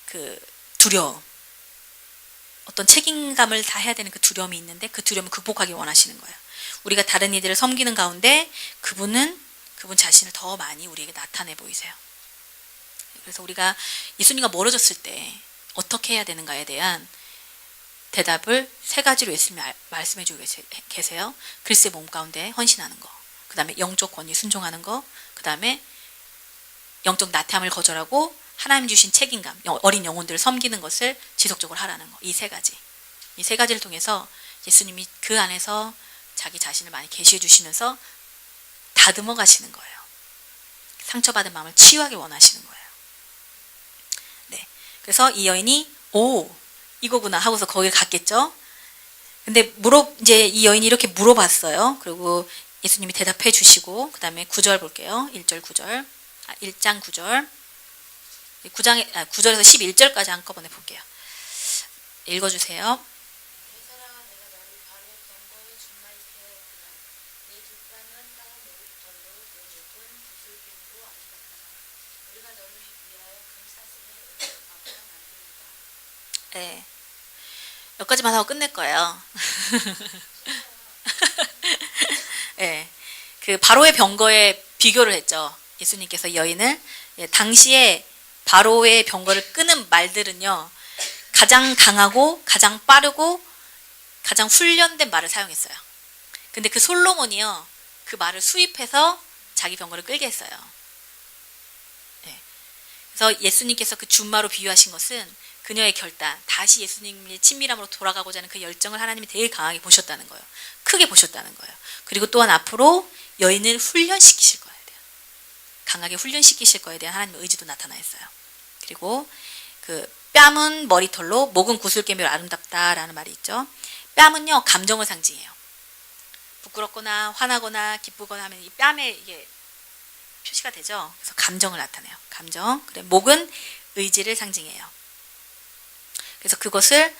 그 두려움. 어떤 책임감을 다 해야 되는 그 두려움이 있는데 그 두려움을 극복하기 원하시는 거예요. 우리가 다른 이들을 섬기는 가운데 그분 자신을 더 많이 우리에게 나타내 보이세요. 그래서 우리가 예수님과 멀어졌을 때 어떻게 해야 되는가에 대한 대답을 3가지로 예수님이 말씀해 주고 계세요. 그리스도의 몸 가운데 헌신하는 거, 그 다음에 영적 권위 순종하는 거, 그 다음에 영적 나태함을 거절하고 하나님 주신 책임감, 어린 영혼들을 섬기는 것을 지속적으로 하라는 거. 이 3가지. 이 3가지를 통해서 예수님이 그 안에서 자기 자신을 많이 계시해 주시면서 다듬어 가시는 거예요. 상처받은 마음을 치유하기 원하시는 거예요. 네. 그래서 이 여인이 이거구나 하고서 거기를 갔겠죠. 근데 이제 이 여인이 이렇게 물어봤어요. 그리고 예수님이 대답해 주시고 그다음에 9절 볼게요. 1절 9절. 1장 9절. 9절에서 11절까지 한꺼번에 볼게요. 읽어 주세요. 내 사랑아 내가 너를 바로의 병거에 준마있게 하였구나. 내 두 뺨은 땅 머리털로 내 목은 구슬뱀으로 아름답다. 우리가 너를 위하여 금사슬에 은을 박아 만듭니다. 네. 여기까지만 하고 끝낼 거예요. 네. 그 바로의 병거에 비교를 했죠. 예수님께서 여인을. 당시에 바로의 병거를 끄는 말들은요. 가장 강하고 가장 빠르고 가장 훈련된 말을 사용했어요. 근데 그 솔로몬이요. 그 말을 수입해서 자기 병거를 끌게 했어요. 네. 그래서 예수님께서 그 준마로 비유하신 것은 그녀의 결단, 다시 예수님의 친밀함으로 돌아가고자 하는 그 열정을 하나님이 되게 강하게 보셨다는 거예요. 크게 보셨다는 거예요. 그리고 또한 앞으로 여인을 훈련시키실 거예요. 강하게 훈련시키실 거에 대한 하나님의 의지도 나타나 있어요. 그리고 그 뺨은 머리털로 목은 구슬개미로 아름답다라는 말이 있죠. 뺨은요 감정을 상징해요. 부끄럽거나 화나거나 기쁘거나 하면 이 뺨에 이게 표시가 되죠. 그래서 감정을 나타내요. 감정. 그래 목은 의지를 상징해요. 그래서 그것을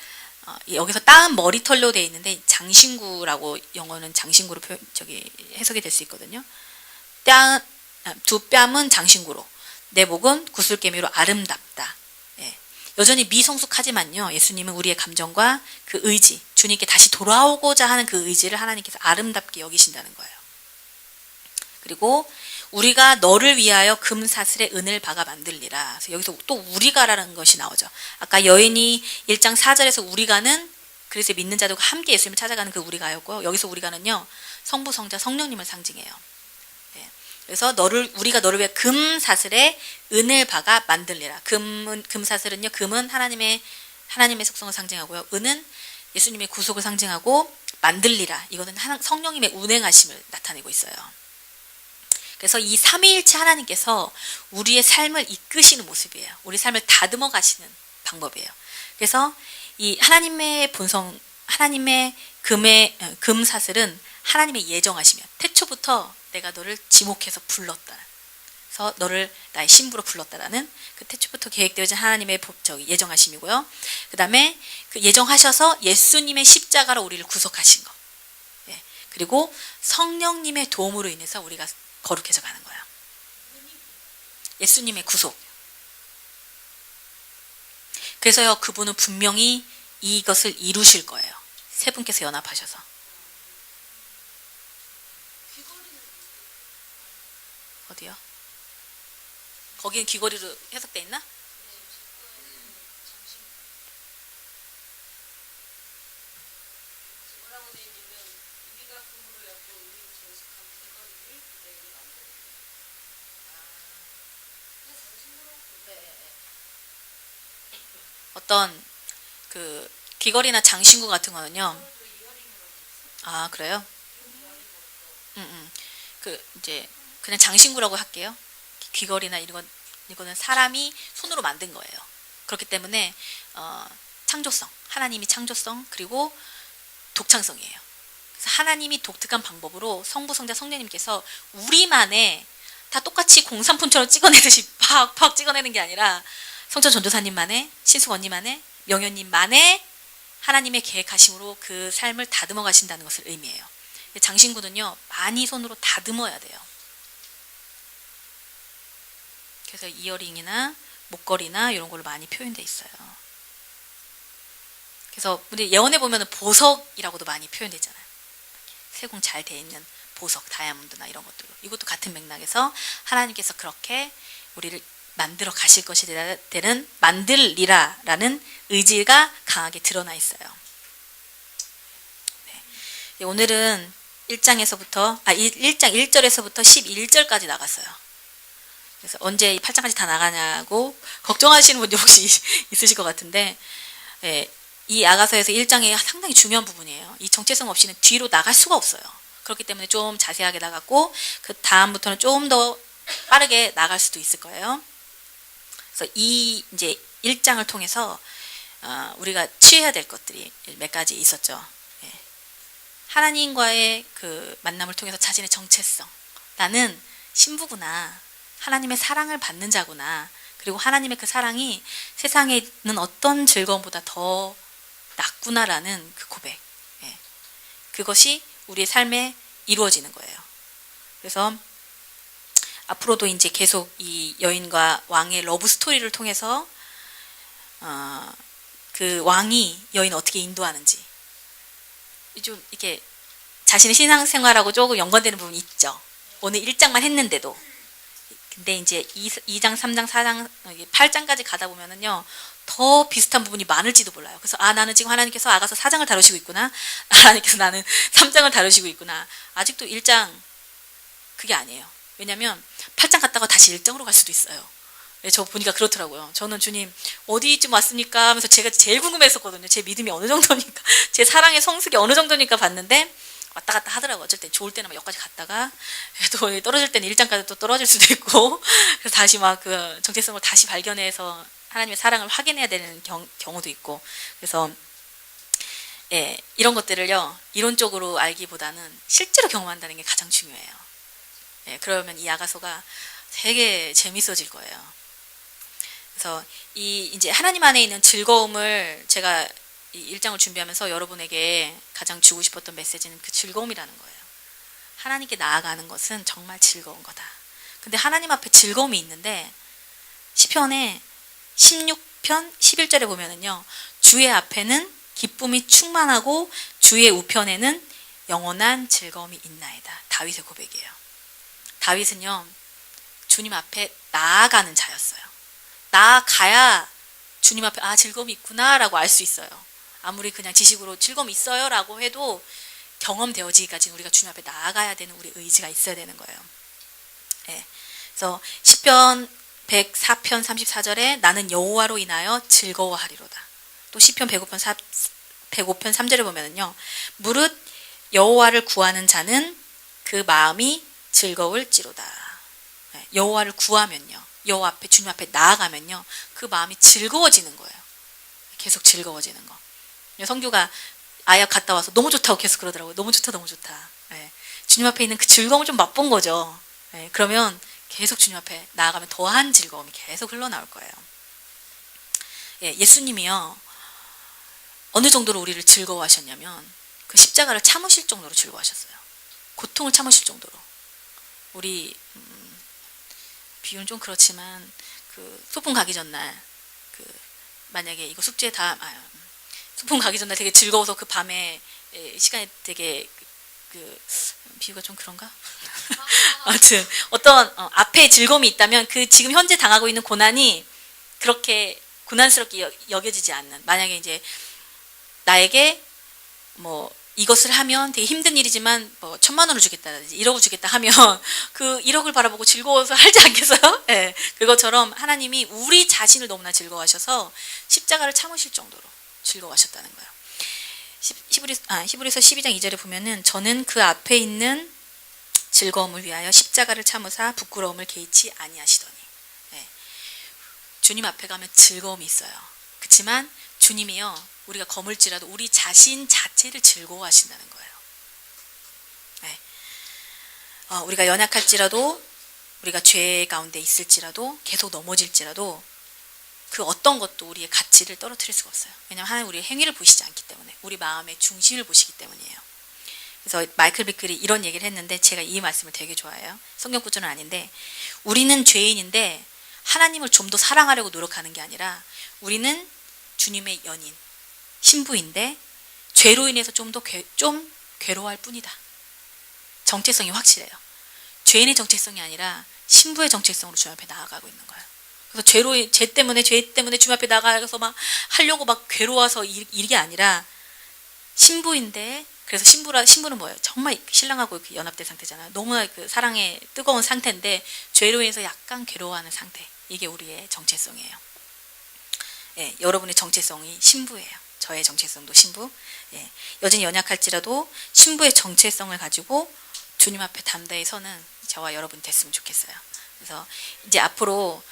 여기서 땀은 머리털로 되어 있는데 장신구라고 영어는 장신구로 해석이 될 수 있거든요. 두 뺨은 장신구로, 내 목은 구슬개미로 아름답다. 예. 여전히 미성숙하지만요. 예수님은 우리의 감정과 그 의지, 주님께 다시 돌아오고자 하는 그 의지를 하나님께서 아름답게 여기신다는 거예요. 그리고 우리가 너를 위하여 금사슬에 은을 박아 만들리라. 그래서 여기서 또 우리가라는 것이 나오죠. 아까 여인이 1장 4절에서 우리가는 그래서 믿는 자들과 함께 예수님을 찾아가는 그 우리가였고요. 여기서 우리가는요. 성부, 성자, 성령님을 상징해요. 네. 그래서 우리가 너를 위해 금사슬에 은을 박아 만들리라. 금사슬은요. 금은 하나님의 속성을 상징하고요. 은은 예수님의 구속을 상징하고 만들리라. 이거는 성령님의 운행하심을 나타내고 있어요. 그래서 이 삼위일체 하나님께서 우리의 삶을 이끄시는 모습이에요. 우리 삶을 다듬어 가시는 방법이에요. 그래서 이 하나님의 본성, 하나님의 금사슬은 하나님의 예정하시며 태초부터 내가 너를 지목해서 불렀다. 그래서 너를 나의 신부로 불렀다라는 그 태초부터 계획되어진 하나님의 예정하심이고요. 그 다음에 그 예정하셔서 예수님의 십자가로 우리를 구속하신 것. 예. 그리고 성령님의 도움으로 인해서 우리가 거룩해져 가는 거예요. 예수님의 구속. 그래서요, 그분은 분명히 이것을 이루실 거예요. 세 분께서 연합하셔서. 어디요? 거기는 귀걸이로 해석돼 있나? 어떤 그 귀걸이나 장신구 같은 거는요. 아, 그래요? 그 이제 그냥 장신구라고 할게요. 귀걸이나 이거는 사람이 손으로 만든 거예요. 그렇기 때문에 창조성, 하나님이 창조성 그리고 독창성이에요. 그래서 하나님이 독특한 방법으로 성부, 성자, 성령님께서 우리만의 다 똑같이 공산품처럼 찍어내듯이 팍팍 찍어내는 게 아니라 성전 전도사님만의, 신숙 언니만의, 명현님만의 하나님의 계획하심으로 그 삶을 다듬어 가신다는 것을 의미해요. 장신구는요, 많이 손으로 다듬어야 돼요. 그래서 이어링이나 목걸이나 이런 걸로 많이 표현돼 있어요. 그래서 우리 예언에 보면은 보석이라고도 많이 표현되잖아요. 세공 잘 돼 있는 보석, 다이아몬드나 이런 것들로. 이것도 같은 맥락에서 하나님께서 그렇게 우리를 만들어 가실 것이 되는 만들리라라는 의지가 강하게 드러나 있어요. 네. 오늘은 1장 1절에서부터 11절까지 나갔어요. 그래서 언제 이 8장까지 다 나가냐고 걱정하시는 분이 혹시 있으실 것 같은데, 예, 이 아가서에서 1장이 상당히 중요한 부분이에요. 이 정체성 없이는 뒤로 나갈 수가 없어요. 그렇기 때문에 좀 자세하게 나갔고, 그 다음부터는 좀 더 빠르게 나갈 수도 있을 거예요. 그래서 이 이제 1장을 통해서 우리가 취해야 될 것들이 몇 가지 있었죠. 예. 하나님과의 그 만남을 통해서 자신의 정체성, 나는 신부구나, 하나님의 사랑을 받는 자구나, 그리고 하나님의 그 사랑이 세상에 있는 어떤 즐거움보다 더 낫구나라는 그 고백, 예. 그것이 우리의 삶에 이루어지는 거예요. 그래서 앞으로도 이제 계속 이 여인과 왕의 러브 스토리를 통해서 그 왕이 여인을 어떻게 인도하는지, 좀 이렇게 자신의 신앙생활하고 조금 연관되는 부분이 있죠. 오늘 1장만 했는데도. 근데 이제 2장, 3장, 4장, 8장까지 가다 보면은요, 더 비슷한 부분이 많을지도 몰라요. 그래서 나는 지금 하나님께서 아가서 4장을 다루시고 있구나. 하나님께서 나는 3장을 다루시고 있구나. 아직도 1장 그게 아니에요. 왜냐면 8장 갔다가 다시 1장으로 갈 수도 있어요. 저 보니까 그렇더라고요. 저는 주님 어디쯤 왔습니까? 하면서 제가 제일 궁금했었거든요. 제 믿음이 어느 정도니까, 제 사랑의 성숙이 어느 정도니까 봤는데 왔다 갔다 하더라고요. 어쩔 땐 좋을 때는 막 여기까지 갔다가 또 떨어질 때는 1장까지 또 떨어질 수도 있고, 그래서 다시 막 그 정체성을 다시 발견해서 하나님의 사랑을 확인해야 되는 경우도 있고, 그래서 예, 이런 것들을요, 이론적으로 알기보다는 실제로 경험한다는 게 가장 중요해요. 예, 그러면 이 아가서가 되게 재밌어질 거예요. 그래서 이제 하나님 안에 있는 즐거움을 제가 이 1장을 준비하면서 여러분에게 가장 주고 싶었던 메시지는 그 즐거움이라는 거예요. 하나님께 나아가는 것은 정말 즐거운 거다. 근데 하나님 앞에 즐거움이 있는데, 시편에 16편 11절에 보면은요, 주의 앞에는 기쁨이 충만하고 주의 우편에는 영원한 즐거움이 있나이다. 다윗의 고백이에요. 다윗은요, 주님 앞에 나아가는 자였어요. 나아가야 주님 앞에 즐거움이 있구나 라고 알 수 있어요. 아무리 그냥 지식으로 즐거움이 있어요 라고 해도 경험되어지기까지 우리가 주님 앞에 나아가야 되는 우리 의지가 있어야 되는 거예요. 네. 그래서 시편 104편 34절에 나는 여호와로 인하여 즐거워하리로다. 또 시편 105편 3절에 보면은요, 무릇 여호와를 구하는 자는 그 마음이 즐거울지로다. 네. 여호와를 구하면요, 여호와 앞에, 주님 앞에 나아가면요, 그 마음이 즐거워지는 거예요. 계속 즐거워지는 거. 성규가 아약 갔다 와서 너무 좋다고 계속 그러더라고요. 너무 좋다, 너무 좋다. 네. 주님 앞에 있는 그 즐거움을 좀 맛본 거죠. 네. 그러면 계속 주님 앞에 나아가면 더한 즐거움이 계속 흘러나올 거예요. 예, 예수님이요, 어느 정도로 우리를 즐거워하셨냐면 그 십자가를 참으실 정도로 즐거워하셨어요. 고통을 참으실 정도로. 우리 비유는 좀 그렇지만 그 소풍 가기 전날, 그 만약에 이거 숙제 다 소풍 가기 전날 되게 즐거워서 그 밤에 시간이 되게 그 비유가 좀 그런가? 아무튼 어떤 앞에 즐거움이 있다면 그 지금 현재 당하고 있는 고난이 그렇게 고난스럽게 여겨지지 않는, 만약에 이제 나에게 뭐 이것을 하면 되게 힘든 일이지만 뭐 1,000만 원을 주겠다든지 1억을 주겠다 하면 그 1억을 바라보고 즐거워서 하지 않겠어요? 네, 그것처럼 하나님이 우리 자신을 너무나 즐거워하셔서 십자가를 참으실 정도로 즐거워하셨다는 거예요. 히브리서 12장 2절에 보면은 저는 그 앞에 있는 즐거움을 위하여 십자가를 참으사 부끄러움을 개의치 아니하시더니. 네. 주님 앞에 가면 즐거움이 있어요. 그렇지만 주님이요, 우리가 거물지라도 우리 자신 자체를 즐거워하신다는 거예요. 네. 우리가 연약할지라도, 우리가 죄 가운데 있을지라도, 계속 넘어질지라도 그 어떤 것도 우리의 가치를 떨어뜨릴 수가 없어요. 왜냐하면 하나님 우리의 행위를 보시지 않기 때문에, 우리 마음의 중심을 보시기 때문이에요. 그래서 마이클 비클이 이런 얘기를 했는데 제가 이 말씀을 되게 좋아해요. 성경 구절은 아닌데, 우리는 죄인인데 하나님을 좀 더 사랑하려고 노력하는 게 아니라 우리는 주님의 연인, 신부인데 죄로 인해서 좀 괴로워할 뿐이다. 정체성이 확실해요. 죄인의 정체성이 아니라 신부의 정체성으로 주님 앞에 나아가고 있는 거예요. 그래서 죄 때문에 주님 앞에 나가서 막 하려고 막 괴로워서 이게 아니라 신부인데, 그래서 신부는 뭐예요? 정말 신랑하고 연합된 상태잖아요. 너무나 그 사랑의 뜨거운 상태인데 죄로 인해서 약간 괴로워하는 상태. 이게 우리의 정체성이에요. 예, 여러분의 정체성이 신부예요. 저의 정체성도 신부. 예, 여전히 연약할지라도 신부의 정체성을 가지고 주님 앞에 담대히 서는 저와 여러분이 됐으면 좋겠어요. 그래서 이제 앞으로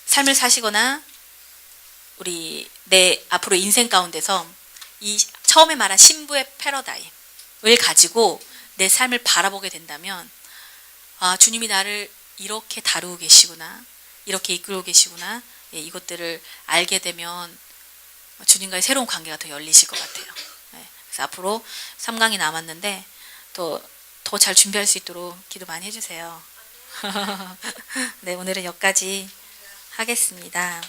삶을 사시거나 앞으로 인생 가운데서 이 처음에 말한 신부의 패러다임을 가지고 내 삶을 바라보게 된다면, 아, 주님이 나를 이렇게 다루고 계시구나, 이렇게 이끌고 계시구나, 예, 이것들을 알게 되면 주님과의 새로운 관계가 더 열리실 것 같아요. 예, 그래서 앞으로 3강이 남았는데 더 잘 준비할 수 있도록 기도 많이 해주세요. 네, 오늘은 여기까지 하겠습니다.